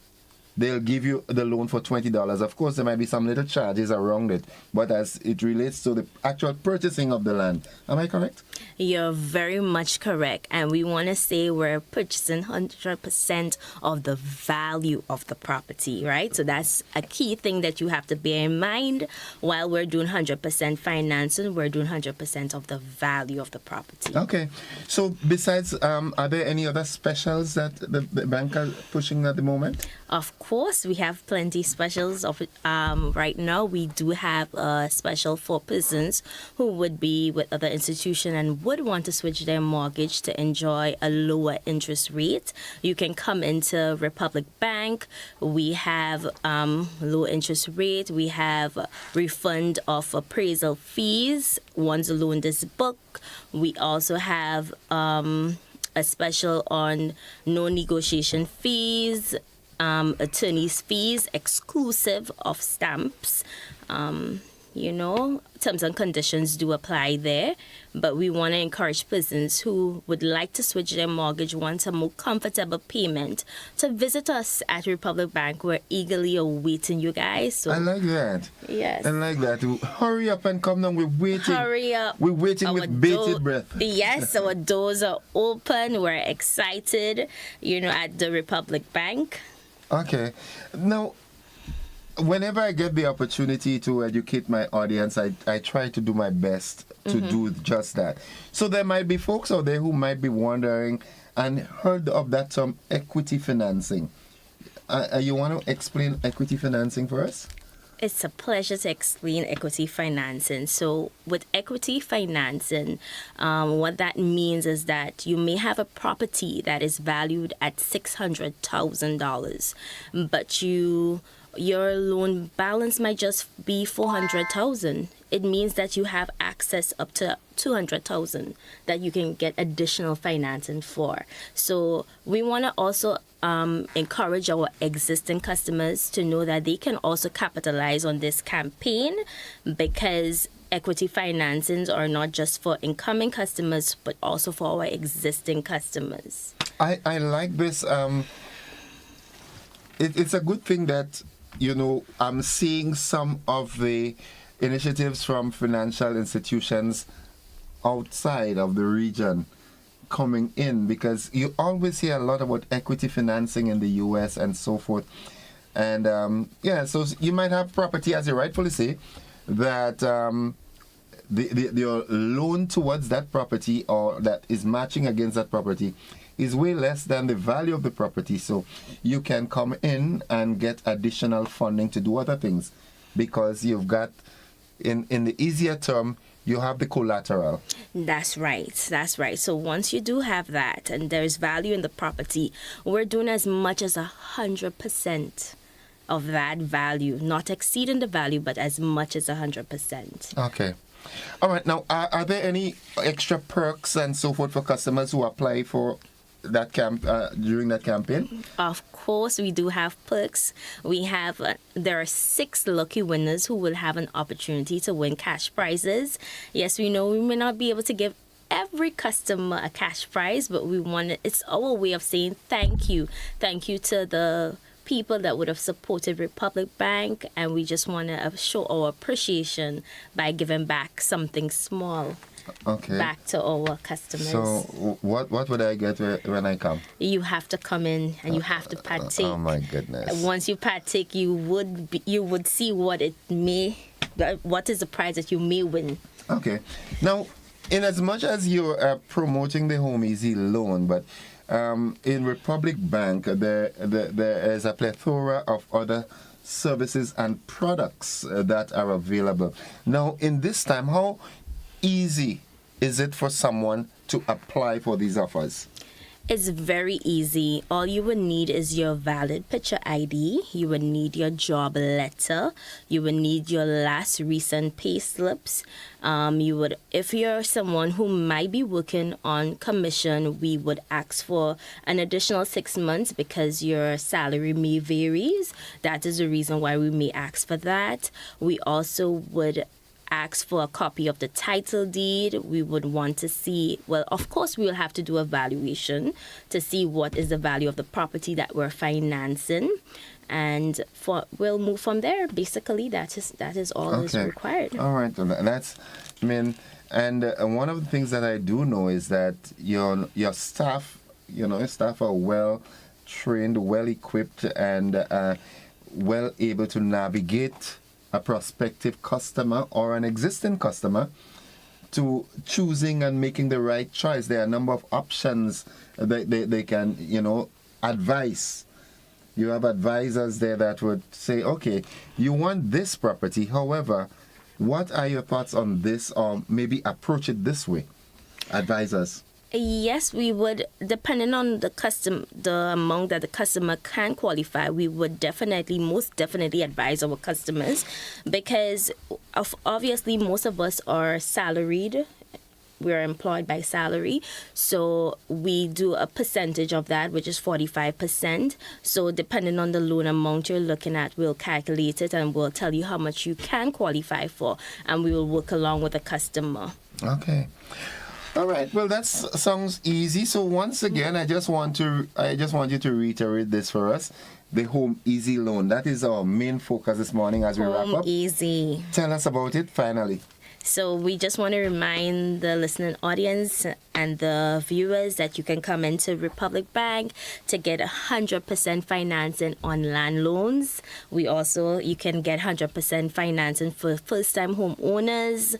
they'll give you the loan for $20. Of course, there might be some little charges around it, but as it relates to the actual purchasing of the land, am I correct? You're very much correct. And we want to say we're purchasing 100% of the value of the property, right? So that's a key thing that you have to bear in mind. While we're doing 100% financing, we're doing 100% of the value of the property. Okay. So besides, are there any other specials that the bank are pushing at the moment? Of course, we have plenty specials of right now. We do have a special for persons who would be with other institutions and would want to switch their mortgage to enjoy a lower interest rate. You can come into Republic Bank. We have low interest rate. We have refund of appraisal fees once a loan is booked. We also have a special on no negotiation fees, attorney's fees exclusive of stamps. Terms and conditions do apply there, but we want to encourage persons who would like to switch their mortgage, want a more comfortable payment, to visit us at Republic Bank. We're eagerly awaiting you guys. So I like that. Yes. I like that. Hurry up and come down. We're waiting. Hurry up. We're waiting with bated breath. Yes, our doors are open. We're excited, at the Republic Bank. Okay. Now, whenever I get the opportunity to educate my audience, I try to do my best to do just that. So there might be folks out there who might be wondering and heard of that term equity financing. You want to explain equity financing for us? It's a pleasure to explain equity financing. So with equity financing, what that means is that you may have a property that is valued at $600,000, but your loan balance might just be $400,000. It means that you have access up to $200,000 that you can get additional financing for. So we want to also encourage our existing customers to know that they can also capitalize on this campaign, because equity financings are not just for incoming customers, but also for our existing customers. I like this. It's a good thing that I'm seeing some of the initiatives from financial institutions outside of the region coming in, because you always hear a lot about equity financing in the U.S. and so forth. And so you might have property, as you rightfully say, that your loan towards that property, or that is matching against that property, is way less than the value of the property. So you can come in and get additional funding to do other things, because you've got, in the easier term, you have the collateral. That's right. So once you do have that and there's value in the property, we're doing as much as 100% of that value, not exceeding the value, but as much as 100%. Okay. All right. Now, are there any extra perks and so forth for customers who apply for that during that campaign? Of course, we do have perks. We have there are 6 lucky winners who will have an opportunity to win cash prizes. Yes, we know we may not be able to give every customer a cash prize, but it's our way of saying thank you to the people that would have supported Republic Bank, and we just want to show our appreciation by giving back something small. Okay. Back to our customers. So what would I get when I come? You have to come in and you have to partake. Oh my goodness! Once you partake, you would see what is the prize that you may win. Okay. Now, in as much as you're promoting the Home Easy loan, but in Republic Bank there is a plethora of other services and products that are available. Now, in this time, how easy is it for someone to apply for these offers? It's very easy. All you would need is your valid picture ID. You would need your job letter. You would need your last recent pay slips. If you're someone who might be working on commission, we would ask for an additional 6 months because your salary may varies. That is the reason why we may ask for that. We also would ask for a copy of the title deed. We would want to see, well, of course, we will have to do a valuation to see what is the value of the property that we're financing. and we'll move from there. Basically, that is all is required. All right, that's, I mean, and one of the things that I do know is that your staff, your staff are well trained, well equipped, and well able to navigate a prospective customer or an existing customer to choosing and making the right choice. There are a number of options that they can, advise. You have advisors there that would say, okay, you want this property, however, what are your thoughts on this, or maybe approach it this way? Advisors. Yes, we would, depending on the amount that the customer can qualify, we would most definitely advise our customers, because obviously most of us are salaried. We're employed by salary, so we do a percentage of that, which is 45%. So depending on the loan amount you're looking at, we'll calculate it and we'll tell you how much you can qualify for, and we will work along with the customer. Okay. All right. Well, that sounds easy. So once again, I just want you to reiterate this for us. The Home Easy Loan. That is our main focus this morning as we wrap up. Home Easy. Tell us about it finally. So we just want to remind the listening audience and the viewers that you can come into Republic Bank to get 100% financing on land loans. You can get 100% financing for first-time homeowners.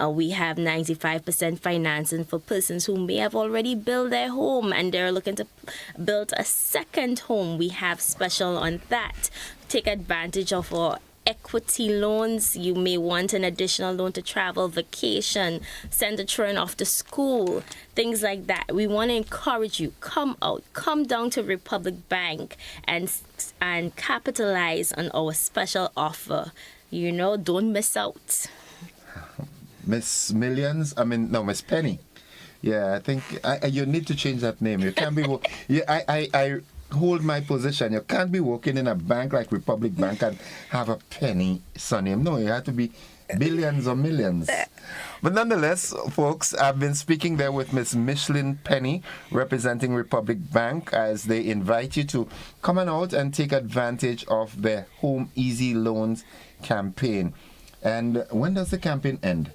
We have 95% financing for persons who may have already built their home and they're looking to build a second home. We have special on that. Take advantage of our equity loans. You may want an additional loan to travel, vacation, send a children off to school, things like that. We want to encourage you, come down to Republic Bank and capitalize on our special offer. Don't miss out. Miss Penny. Yeah, I think you need to change that name. You can't be. I hold my position. You can't be working in a bank like Republic Bank and have a Penny surname. No, you have to be billions or millions. But nonetheless, folks, I've been speaking there with Miss Micheline Penny, representing Republic Bank, as they invite you to come on out and take advantage of their Home Easy Loans campaign. And when does the campaign end?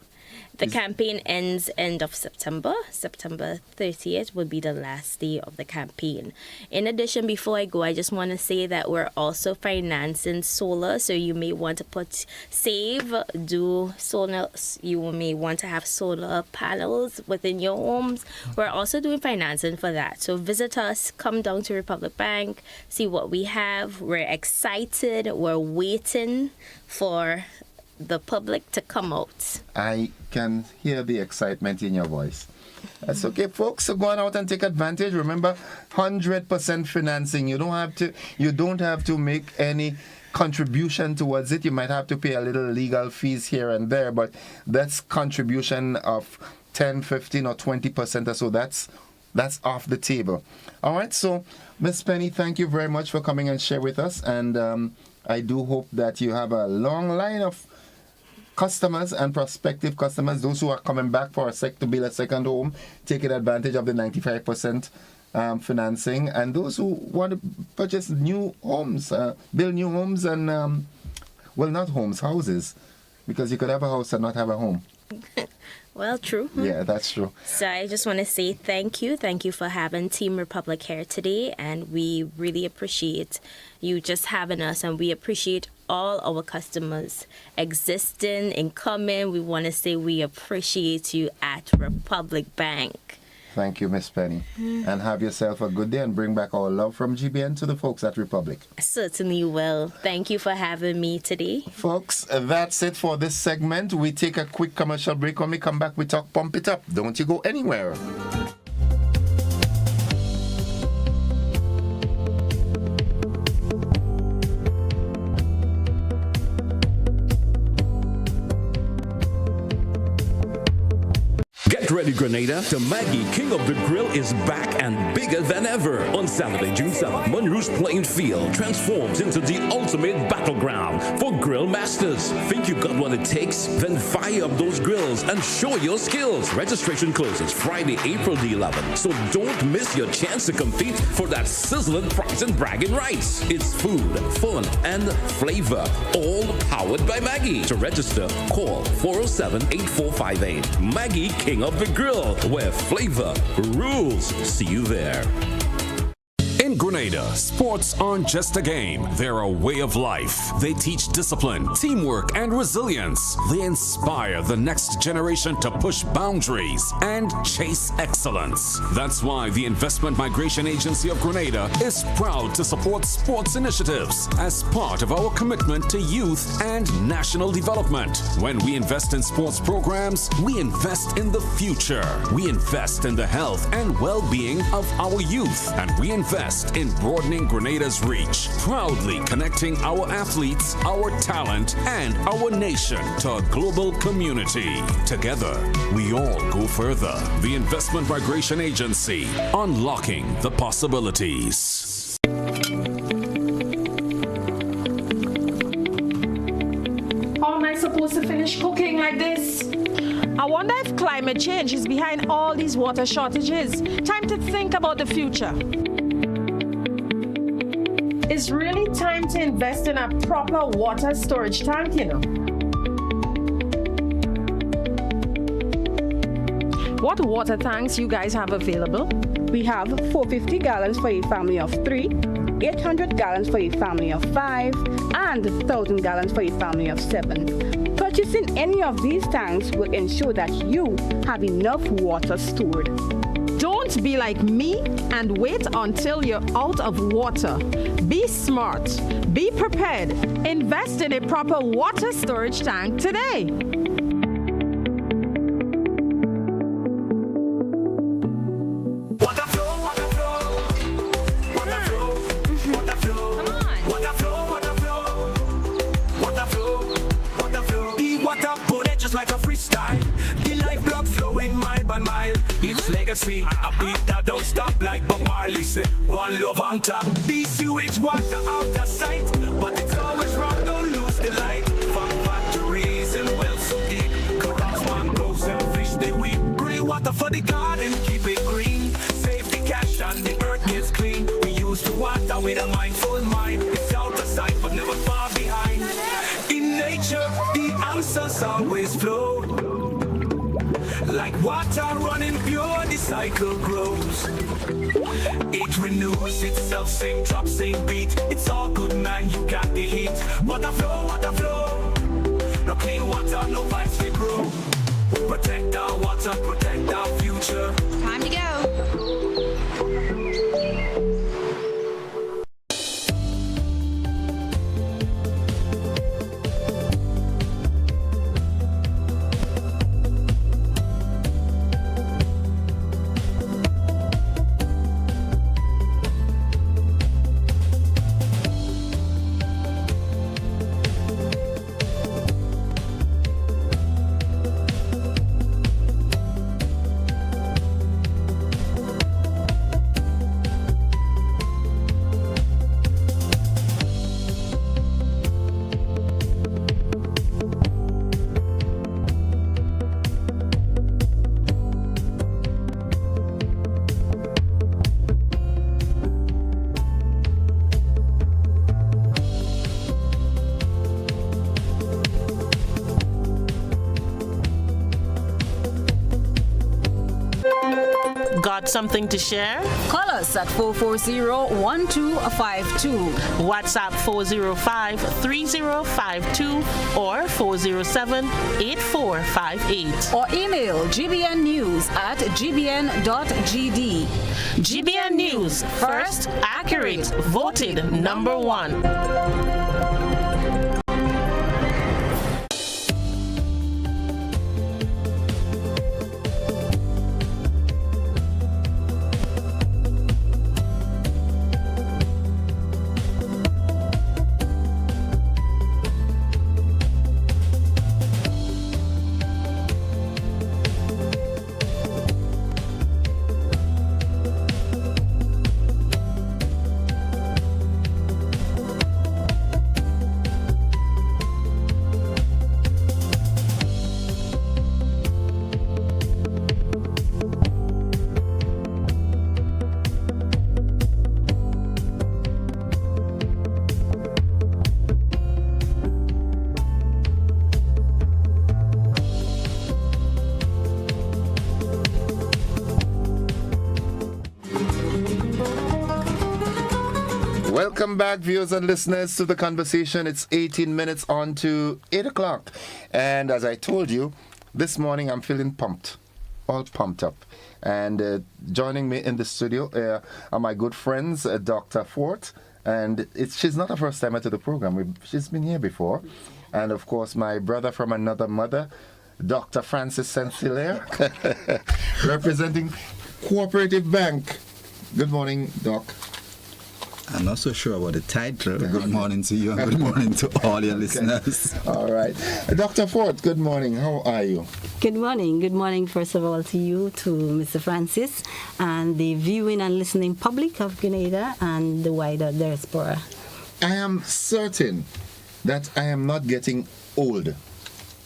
The campaign ends end of September. September 30th will be the last day of the campaign. In addition, before I go, I just want to say that we're also financing solar. So you may want to do solar. You may want to have solar panels within your homes. We're also doing financing for that. So visit us, come down to Republic Bank, see what we have. We're excited. We're waiting for the public to come out. I can hear the excitement in your voice. That's okay, folks. So go on out and take advantage. Remember, 100% financing. You don't have to make any contribution towards it. You might have to pay a little legal fees here and there, but that's contribution of 10, 15, or 20% or so. That's off the table. All right. So, Miss Penny, thank you very much for coming and share with us. And I do hope that you have a long line of customers and prospective customers, those who are coming back to build a second home, taking advantage of the 95% financing, and those who want to purchase new homes, build new homes, and not homes, houses, because you could have a house and not have a home. Well, true. Yeah, that's true. So I just want to say thank you. Thank you for having Team Republic here today, and we really appreciate you just having us, and we appreciate all our customers existing and coming. We want to say we appreciate you at Republic Bank. Thank you, Miss Penny. And have yourself a good day, and bring back our love from GBN to the folks at Republic. Certainly will. Thank you for having me today. Folks, that's it for this segment. We take a quick commercial break. When we come back, we talk Pump It Up. Don't you go anywhere. Get Get ready, Grenada. The Maggie King of the Grill is back and bigger than ever. On Saturday, June 7th, Monroe's playing field transforms into the ultimate battleground for grill masters. Think you got what it takes? Then fire up those grills and show your skills. Registration closes Friday, April the 11th. So don't miss your chance to compete for that sizzling prize and bragging rights. It's food, fun, and flavor, all powered by Maggie. To register, call 407-8458. Maggie King of the Grill, where flavor rules. See you there. In Grenada, sports aren't just a game, they're a way of life. They teach discipline, teamwork, and resilience. They inspire the next generation to push boundaries and chase excellence. That's why the Investment Migration Agency of Grenada is proud to support sports initiatives as part of our commitment to youth and national development. When we invest in sports programs, we invest in the future. We invest in the health and well-being of our youth, and we invest in broadening Grenada's reach, proudly connecting our athletes, our talent, and our nation to a global community. Together, we all go further. The Investment Migration Agency, unlocking the possibilities. How am I supposed to finish cooking like this? I wonder if climate change is behind all these water shortages. Time to think about the future. It's really time to invest in a proper water storage tank, you know. What water tanks you guys have available? We have 450 gallons for a family of 3, 800 gallons for a family of 5, and 1,000 gallons for a family of 7. Purchasing any of these tanks will ensure that you have enough water stored. Don't be like me and wait until you're out of water. Be smart. Be prepared. Invest in a proper water storage tank today. Legacy, a beat that don't stop like Bob Marley said. One love on top. These sewage water out of sight, but it's always wrong. Don't lose the light. From factories and wells so deep, corals, mangroves and fish they weep. Green water for the garden, keep it green. Save the cash and the earth gets clean. We use the water with a mindful mind. It's out of sight but never far behind. In nature, the answers always flow. Like water running pure, the cycle grows. It renews itself, same drop, same beat. It's all good, man, you got the heat. Water flow, water flow. No clean water, no pipes they grow. Protect our water, protect our future. Time to go. Got something to share? Call us at 440-1252. WhatsApp 405-3052 or 407-8458. Or email gbnnews@gbn.gd. GBN News, first, accurate, voted #1. Welcome back, viewers and listeners, to the conversation. It's 18 minutes on to 8 o'clock. And as I told you, this morning I'm feeling pumped, all pumped up. And joining me in the studio are my good friends, Dr. Fort. And she's not the first time to the program. She's been here before. And, of course, my brother from another mother, Dr. Francis Saint-Hilaire, representing Cooperative Bank. Good morning, Doc. I'm not so sure about the title. Good morning to you and good morning to all your listeners. All right. Dr. Ford, good morning. How are you? Good morning. Good morning, first of all, to you, to Mr. Francis, and the viewing and listening public of Grenada and the wider diaspora. I am certain that I am not getting old.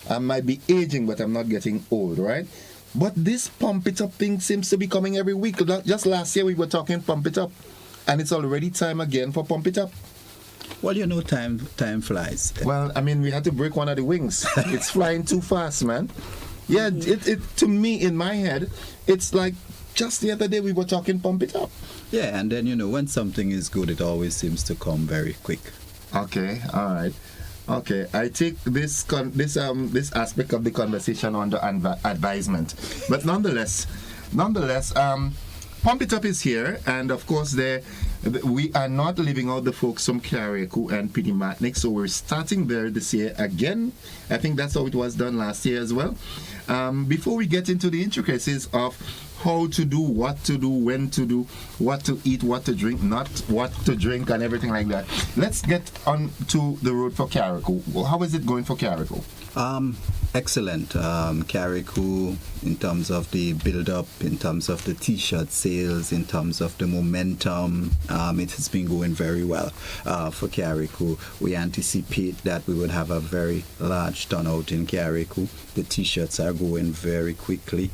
I might be aging, but I'm not getting old, right? But this pump it up thing seems to be coming every week. Just last year we were talking pump it up. And it's already time again for Pump It Up. Well, you know, time flies. Well, I mean, we had to break one of the wings. It's flying too fast, man. Yeah, it to me, in my head, it's like just the other day we were talking Pump It Up. Yeah, and then, you know, when something is good, it always seems to come very quick. Okay, all right. Okay, I take this aspect of the conversation under advisement. But nonetheless, Pump It Up is here, and of course, we are not leaving out the folks from Carriacou and Pinimatnik, so we're starting there this year again. I think that's how it was done last year as well. Before we get into the intricacies of how to do, what to do, when to do, what to eat, what to drink, not what to drink, and everything like that, let's get on to the road for Carriacou. How is it going for Carriacou? Excellent. Carriacou, in terms of the build-up, in terms of the T-shirt sales, in terms of the momentum, it has been going very well for Carriacou. We anticipate that we would have a very large turnout in Carriacou. The T-shirts are going very quickly.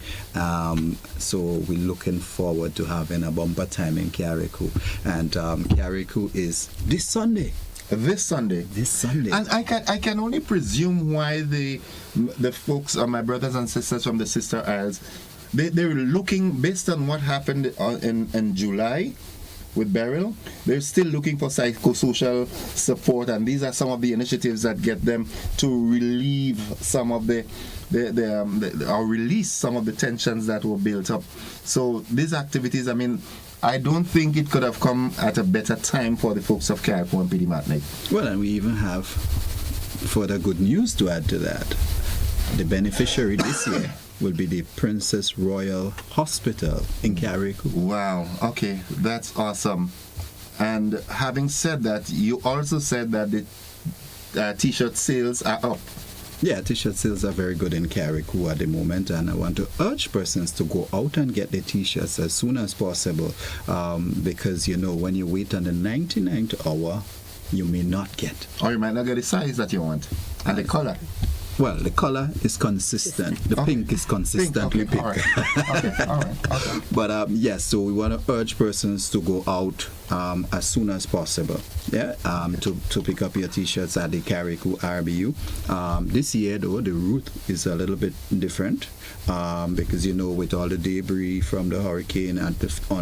So we're looking forward to having a bumper time in Carriacou. And Carriacou is this Sunday. This Sunday. And I can only presume why the folks, my brothers and sisters from the Sister Isles, they're looking, based on what happened in July with Beryl, they're still looking for psychosocial support, and these are some of the initiatives that get them to relieve some of or release some of the tensions that were built up. So these activities, I mean, I don't think it could have come at a better time for the folks of Carriacou and Pinimatnik. Well, and we even have further good news to add to that. The beneficiary this year will be the Princess Royal Hospital in Carriacou. Wow, okay, that's awesome. And having said that, you also said that the T-shirt sales are up. Yeah, T-shirt sales are very good in Carriacou at the moment, and I want to urge persons to go out and get the T-shirts as soon as possible, because, you know, when you wait on the 99th hour, you may not get. Or you might not get the size that you want, and the color. Well, the color is consistent. The pink is consistently pink. All right. But yes, so we want to urge persons to go out as soon as possible. Yeah, to pick up your T-shirts at the Carriacou RBU. This year, though, the route is a little bit different because, you know, with all the debris from the hurricane on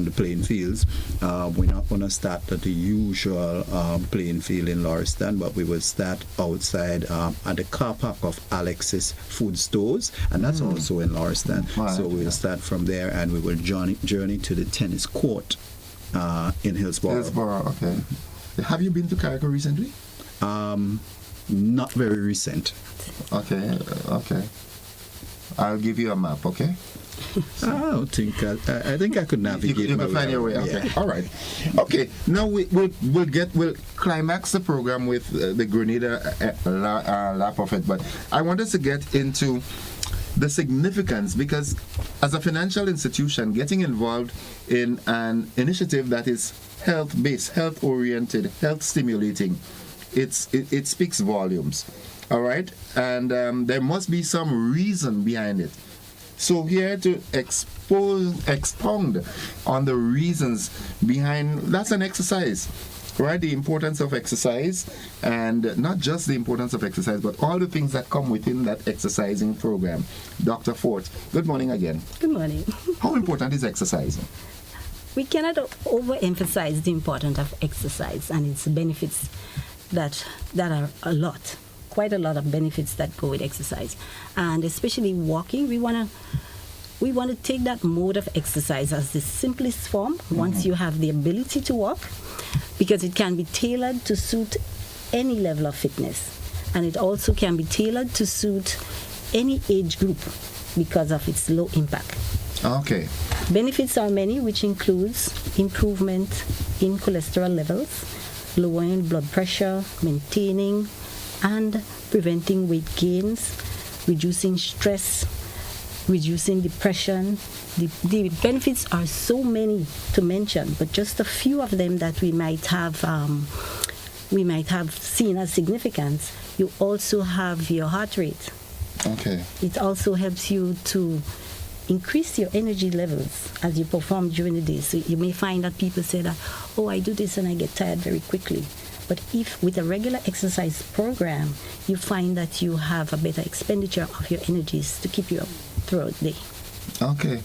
the playing fields, we're not going to start at the usual playing field in Lauriston, but we will start outside at the car park of Alex's Food Stores, and that's also in Lauriston. Right. So we'll start from there, and we will journey to the tennis court in Hillsborough. Hillsborough, okay. Have you been to Carriacou recently? Not very recent. Okay. I'll give you a map, okay? I think I could navigate. You can find your way. Okay, yeah. All right. Okay, now we'll climax the program with the Grenada lap of it, but I want us to get into the significance, because as a financial institution, getting involved in an initiative that is health-based, health-oriented, health-stimulating, it speaks volumes. All right, and there must be some reason behind it. So here to expound on the reasons behind, that's an exercise, right? The importance of exercise, and not just the importance of exercise, but all the things that come within that exercising program. Dr. Fort, good morning again. Good morning. How important is exercising? We cannot overemphasize the importance of exercise and its benefits that are a lot, quite a lot of benefits that go with exercise. And especially walking, we want to take that mode of exercise as the simplest form once you have the ability to walk, because it can be tailored to suit any level of fitness. And it also can be tailored to suit any age group because of its low impact. Okay. Benefits are many, which includes improvement in cholesterol levels, lowering blood pressure, maintaining and preventing weight gains, reducing stress, reducing depression. The benefits are so many to mention, but just a few of them that we might have seen as significant. You also have your heart rate. Okay. It also helps you to increase your energy levels as you perform during the day. So you may find that people say that, oh, I do this and I get tired very quickly. But if with a regular exercise program, you find that you have a better expenditure of your energies to keep you up throughout the day. Okay.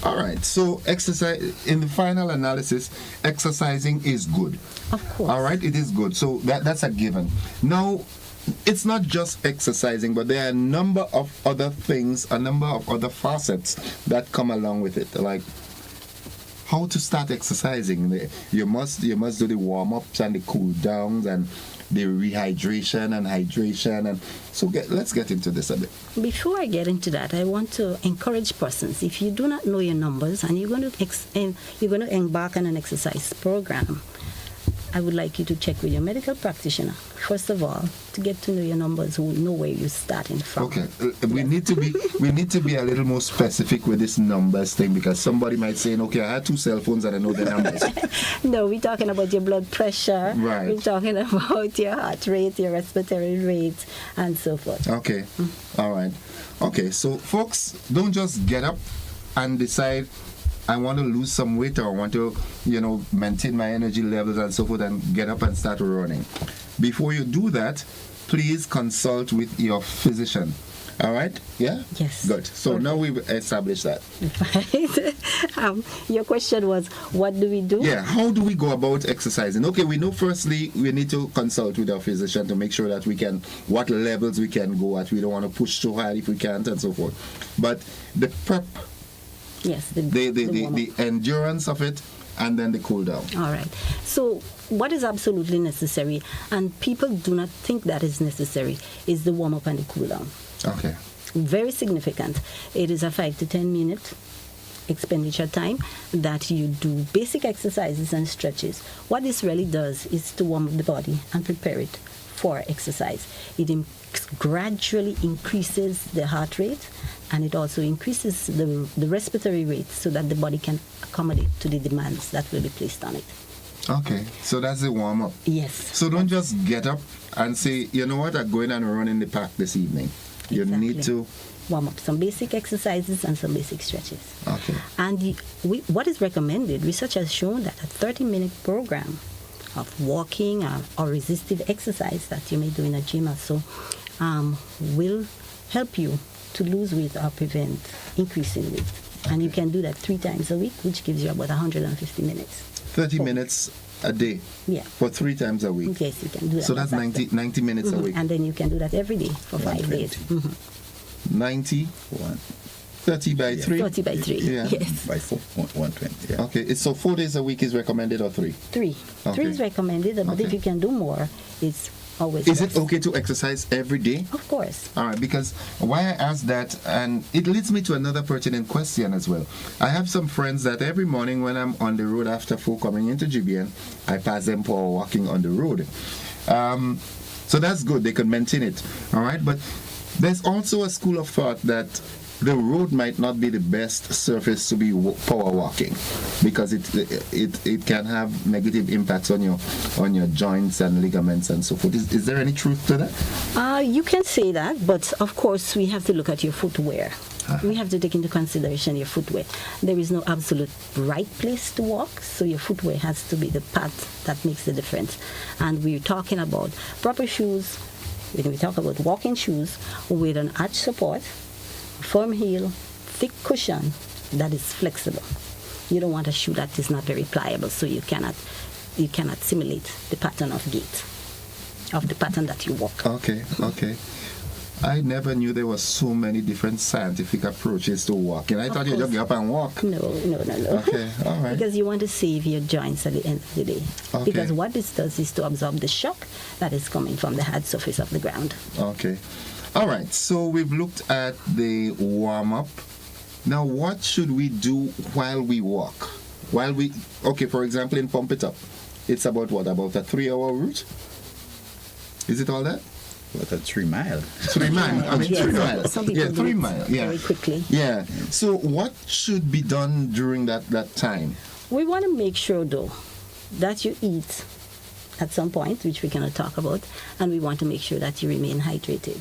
All right. So exercise, in the final analysis, exercising is good. Of course. All right. It is good. So that's a given. Now, it's not just exercising, but there are a number of other things, a number of other facets that come along with it. Like how to start exercising. You must do the warm-ups and the cool-downs and the rehydration and hydration. And so let's get into this a bit. Before I get into that, I want to encourage persons, if you do not know your numbers and you're going to embark on an exercise program, I would like you to check with your medical practitioner, first of all, to get to know your numbers, who know where you're starting from. Okay, we need to be a little more specific with this numbers thing, because somebody might say, okay, I had 2 cell phones and I know the numbers. No, we're talking about your blood pressure. Right. We're talking about your heart rate, your respiratory rate, and so forth. Okay, all right. Okay, so folks, don't just get up and decide, I want to lose some weight, or I want to, maintain my energy levels and so forth, and get up and start running. Before you do that, please consult with your physician. All right? Yeah? Yes. Good. So now we've established that. Your question was, what do we do? Yeah, how do we go about exercising? Okay, we know firstly we need to consult with our physician to make sure that we can, what levels we can go at. We don't want to push too hard if we can't and so forth. But the prep, yes, the endurance of it, and then the cool down. All right. So what is absolutely necessary, and people do not think that is necessary, is the warm-up and the cool down. Okay. Very significant. It is a 5 to 10 minute expenditure time that you do basic exercises and stretches. What this really does is to warm up the body and prepare it for exercise. It gradually increases the heart rate, and it also increases the respiratory rate so that the body can accommodate to the demands that will be placed on it. Okay, so that's the warm-up. Yes. So don't just get up and say, you know what, I'm going and run in the park this evening. You Exactly. need to warm up, some basic exercises and some basic stretches. Okay. And what is recommended, research has shown that a 30-minute program of walking or resistive exercise that you may do in a gym or so will help you to lose weight or prevent increasing weight. And you can do that 3 times a week, which gives you about 150 minutes. 30 minutes a day. Yeah. For 3 times a week. Yes, you can do that. So that's 90 minutes a week. And then you can do that every day for 5 days. 90? 30 by 3? 30 by 3, Yeah. yes. By 4, 120, yeah. Okay, so 4 days a week is recommended, or 3? 3. Okay. 3 is recommended, but if Okay. you can do more, it's always Is best. it okay to exercise every day? Of course. All right, because why I asked that, and it leads me to another pertinent question as well. I have some friends that every morning when I'm on the road after 4 coming into GBN, I pass them for walking on the road. So that's good, they can maintain it. All right, but there's also a school of thought that the road might not be the best surface to be power walking, because it can have negative impacts on your joints and ligaments and so forth. Is there any truth to that? You can say that, but of course we have to look at your footwear. We have to take into consideration your footwear. There is no absolute right place to walk, so your footwear has to be the path that makes the difference. And we're talking about proper shoes. When we talk about walking shoes with an arch support, firm heel, thick cushion that is flexible. You don't want a shoe that is not very pliable, so you cannot simulate the pattern of gait, of the pattern that you walk. Okay. I never knew there were so many different scientific approaches to walking. I thought you just get up and walk. No. Okay, all right. Because you want to save your joints at the end of the day. Okay. Because what this does is to absorb the shock that is coming from the hard surface of the ground. Okay. All right, so we've looked at the warm-up. Now, what should we do while we walk? Okay, for example, in Pump It Up, it's about what? About a 3-hour route? Is it all that? What, a 3 mile? 3 miles. I mean, Yes. 3 miles. Some people Yeah, do 3 it miles. Yeah. very quickly. Yeah. So, what should be done during that time? We want to make sure, though, that you eat at some point, which we cannot talk about, and we want to make sure that you remain hydrated.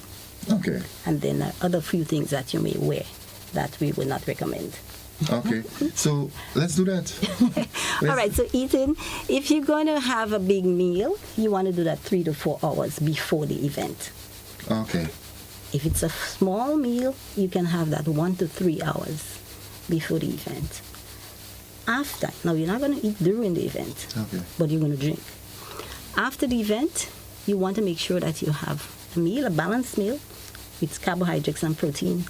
Okay. And then other few things that you may wear that we would not recommend. Okay. So, let's do that. All right, so eating, if you're going to have a big meal, you want to do that 3 to 4 hours before the event. Okay. If it's a small meal, you can have that 1 to 3 hours before the event. After, now you're not going to eat during the event, Okay. but you're going to drink. After the event, you want to make sure that you have a meal, a balanced meal with carbohydrates and protein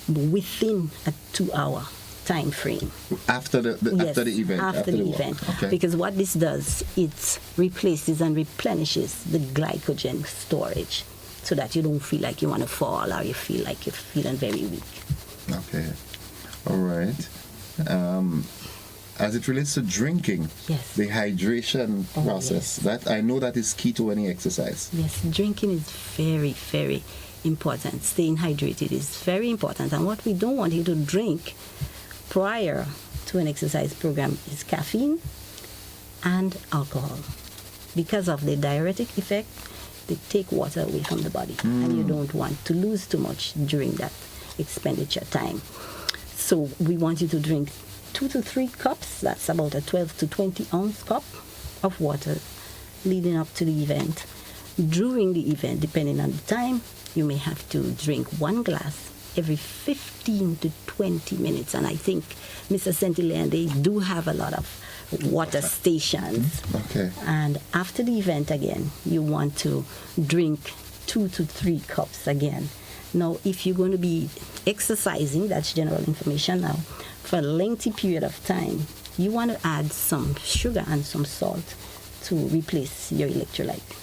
within a 2-hour time frame. After the event. After the walk. event. Okay. Because what this does, it replaces and replenishes the glycogen storage so that you don't feel like you want to fall or you feel like you're feeling very weak. Okay. All right. As it relates to drinking, yes, the hydration process, that I know that is key to any exercise. Yes, drinking is very, very important. Staying hydrated is very important. And what we don't want you to drink prior to an exercise program is caffeine and alcohol. Because of the diuretic effect, they take water away from the body. And you don't want to lose too much during that expenditure time. So we want you to drink 2 to 3 cups. That's about a 12 to 20 ounce cup of water leading up to the event. During the event, depending on the time, you may have to drink 1 glass every 15 to 20 minutes. And I think, Mr. Sentilien, they do have a lot of water stations. Okay. And after the event again, you want to drink 2 to 3 cups again. Now, if you're going to be exercising, that's general information now, for a lengthy period of time, you want to add some sugar and some salt to replace your electrolyte.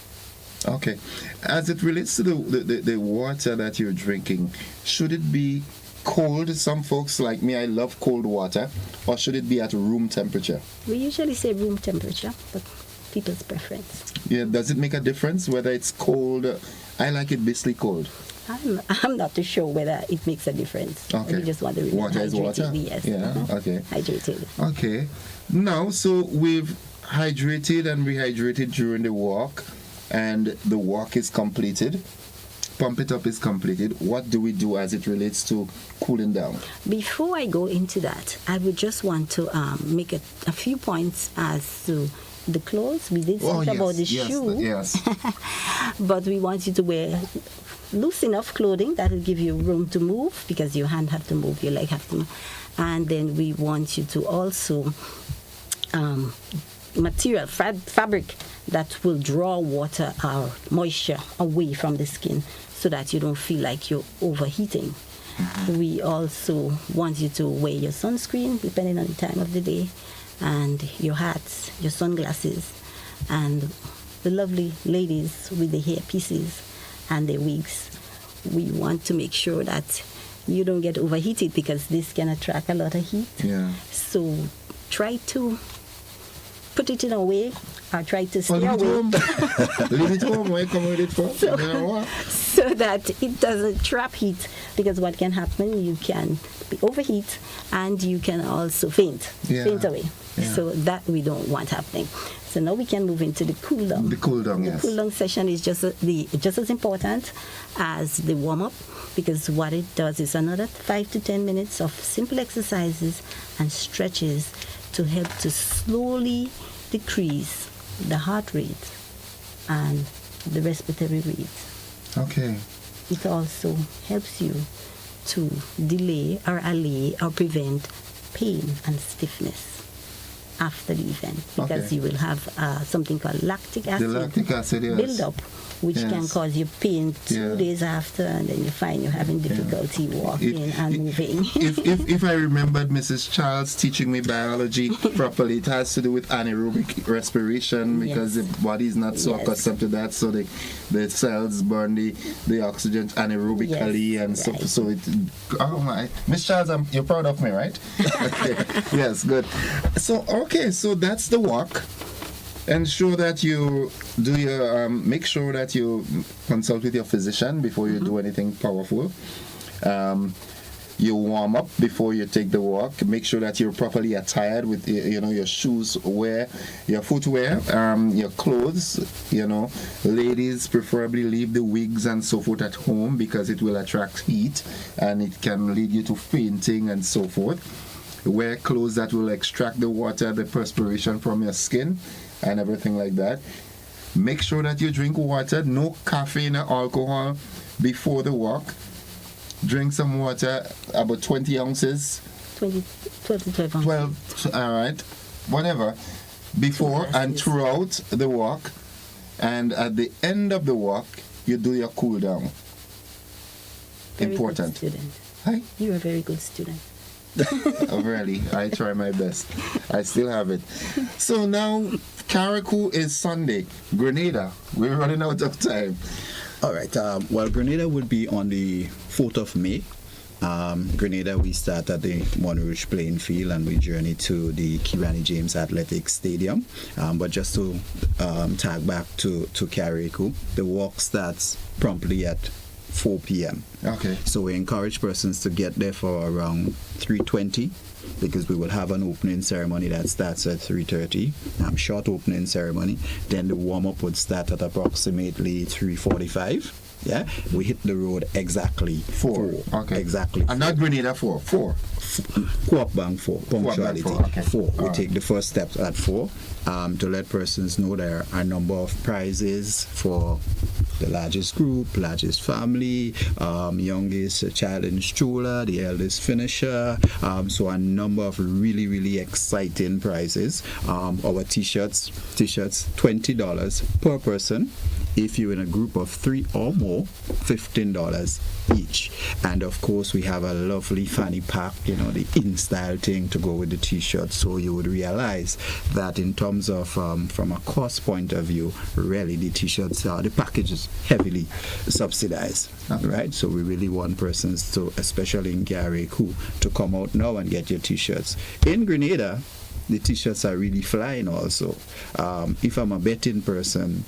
Okay. As it relates to the water that you're drinking, should it be cold? Some folks like me, I love cold water. Or should it be at room temperature? We usually say room temperature, but people's preference. Yeah. Does it make a difference whether it's cold? I like it basically cold. I'm not too sure whether it makes a difference. Okay. We just want to remain Water hydrated. is water? Yes. Yeah, okay. Hydrated. Okay. Now, so we've hydrated and rehydrated during the walk, and the walk is completed. Pump It Up is completed. What do we do as it relates to cooling down? Before I go into that, I would just want to make a few points as to the clothes. We did talk about the shoe. Yes. But we want you to wear loose enough clothing that will give you room to move, because your hand have to move, your leg have to move. And then we want you to also fabric that will draw water or moisture away from the skin so that you don't feel like you're overheating. We also want you to wear your sunscreen depending on the time of the day, and your hats, your sunglasses, and the lovely ladies with the hair pieces and their wigs. We want to make sure that you don't get overheated, because this can attract a lot of heat. Yeah. So try to put it in a way, or try to stay Leave it away. home. Leave it home. Where you come with it for? So that it doesn't trap heat, because what can happen, you can be overheat and you can also faint away. Yeah. So that we don't want happening. So now we can move into the cool down. The cool down, yes. The cool down session is just as important as the warm up, because what it does is another 5 to 10 minutes of simple exercises and stretches to help to slowly decrease the heart rate and the respiratory rate. Okay. It also helps you to delay or allay or prevent pain and stiffness after the event, because you will have something called lactic acid, build up, which can cause you pain 2 days after, and then you find you're having difficulty walking and moving. If I remembered Mrs. Charles teaching me biology properly, it has to do with anaerobic respiration, because the body is not so accustomed to that, so the cells burn the oxygen anaerobically and stuff. So it, oh my, Miss Charles, you're proud of me, right? Okay. Yes, good. So so that's the walk. Ensure that you do your make sure that you consult with your physician before you do anything powerful. You warm up before you take the walk. Make sure that you're properly attired with your shoes, your footwear, your clothes. Ladies preferably leave the wigs and so forth at home, because it will attract heat and it can lead you to fainting and so forth. Wear clothes that will extract the water, the perspiration from your skin and everything like that. Make sure that you drink water, no caffeine or alcohol before the walk. Drink some water, about 20 ounces. 12 to 12 ounces. 12, all right, whatever, before and throughout the walk. And at the end of the walk, you do your cool down. Very Important. Good student. Hi? You're a very good student. Oh, really? I try my best. I still have it. So now, Carriacou is Sunday. Grenada, we're running out of time. All right. Well, Grenada would be on the 4th of May. Grenada, we start at the Montrouge playing field and we journey to the Kirani James Athletic Stadium. But just to tag back to Carriacou, the walk starts promptly at 4 p.m. Okay. So we encourage persons to get there for around 3:20, because we will have an opening ceremony that starts at 3:30. Short opening ceremony. Then the warm-up would start at approximately 3:45. Yeah, we hit the road exactly 4. Okay. Exactly. And not Grenada 4. 4. Co-op Bank 4. Punctuality. 4. Okay. 4. We All take the first steps at 4 to let persons know there are a number of prizes for the largest group, largest family, youngest child in stroller, the eldest finisher. So a number of really, really exciting prizes. Our t-shirts, $20 per person. If you're in a group of 3 or more, $15 each. And of course, we have a lovely fanny pack, the in-style thing to go with the t-shirt. So you would realize that in terms of, from a cost point of view, really the t-shirts, the package is heavily subsidized, right? So we really want persons to, especially in Carriacou, to come out now and get your t-shirts. In Grenada, the t-shirts are really flying also. If I'm a betting person,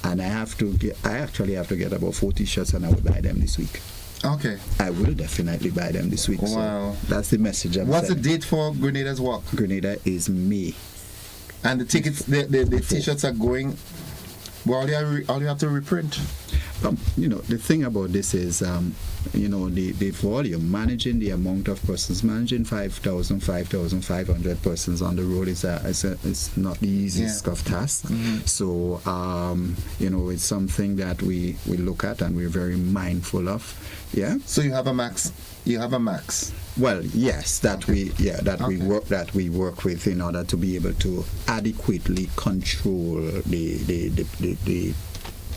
and I actually have to get about 4 t-shirts, and I will buy them this week. Okay. I will definitely buy them this week. Wow. So that's the message I'm What's sending. the date for Grenada's walk? Grenada is May. And the tickets, the t-shirts are going, well, all you have to reprint. The thing about this is, the volume, managing the amount of persons, managing 5,500 persons on the road is not the easiest of tasks. Mm-hmm. So, it's something that we look at and we're very mindful of. Yeah. So you have a max. Well, yes, we work with in order to be able to adequately control the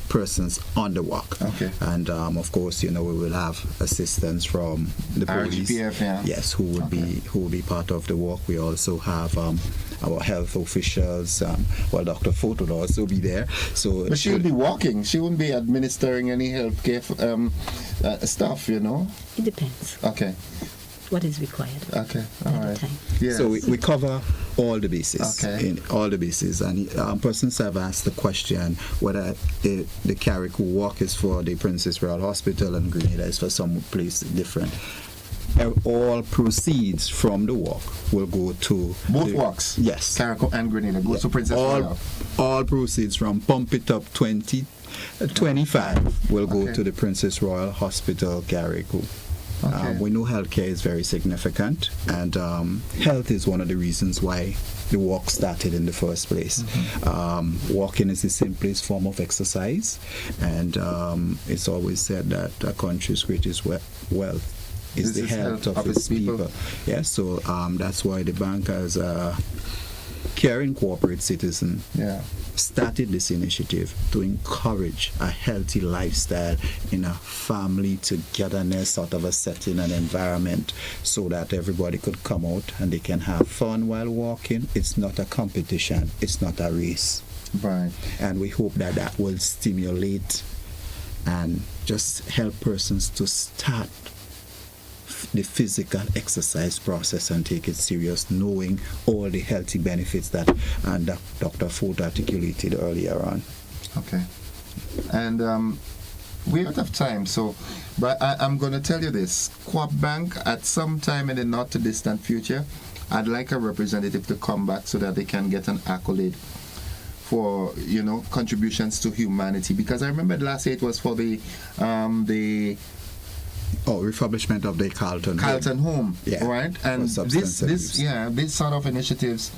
persons on the walk. Okay. And of course, we will have assistance from the police. RGPF, yeah. Yes, who will be part of the walk. We also have our health officials. Dr. Foot will also be there. But she will be walking. She won't be administering any healthcare stuff. It depends. Okay. What is required? Okay. All right. Yes. So we cover all the bases. Okay. In all the bases, and persons have asked the question whether the Carriacou walk is for the Princess Royal Hospital and Grenada is for some place different. All proceeds from the walk will go to both walks. Yes, Carriacou and Grenada goes to Princess Royal. All proceeds from Pump It Up 2025 will go to the Princess Royal Hospital, Carriacou. Okay. We know healthcare is very significant, and health is one of the reasons why the walk started in the first place. Mm-hmm. Walking is the simplest form of exercise, and it's always said that a country's greatest wealth is the health of its people. Yeah, so that's why the bank, as a caring corporate citizen, started this initiative to encourage a healthy lifestyle in a family togetherness sort of a setting and environment, so that everybody could come out and they can have fun while walking. It's not a competition, it's not a race. Right. And we hope that that will stimulate and just help persons to start the physical exercise process and take it serious, knowing all the healthy benefits that Dr. Ford articulated earlier on. Okay. And we're out of time, but I'm going to tell you this. Co-op Bank, at some time in the not too distant future, I'd like a representative to come back so that they can get an accolade for, contributions to humanity. Because I remember last year it was for the refurbishment of the Carlton home, right? And this sort of initiatives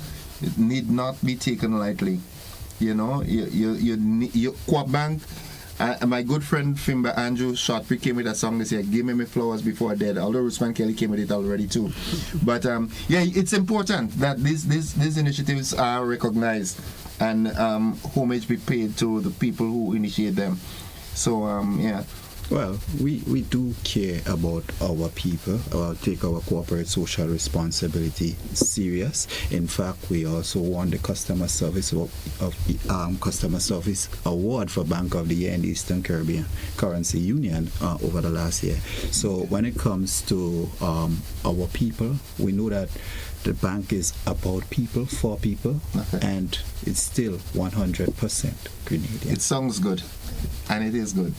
need not be taken lightly. You Co-op Bank. My good friend Fimba Andrew Shotby came with a song this year, "Give Me My Flowers Before I Dead," although Rusman Kelly came with it already too. But it's important that these initiatives are recognized and homage be paid to the people who initiate them. So Well, we do care about our people, take our corporate social responsibility serious. In fact, we also won the customer service customer service award for Bank of the Year in the Eastern Caribbean Currency Union over the last year. So when it comes to our people, we know that the bank is about people, for people, and it's still 100% Grenadian. It sounds good, and it is good.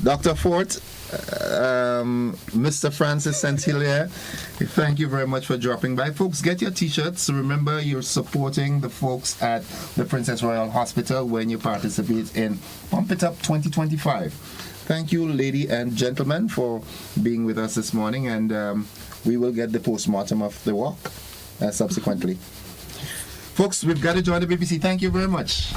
Dr. Fort, Mr. Francis Saint-Hilaire, thank you very much for dropping by. Folks, get your t-shirts. Remember, you're supporting the folks at the Princess Royal Hospital when you participate in Pump It Up 2025. Thank you, ladies and gentlemen, for being with us this morning, and we will get the postmortem of the walk subsequently. Folks, we've got to join the BBC. Thank you very much.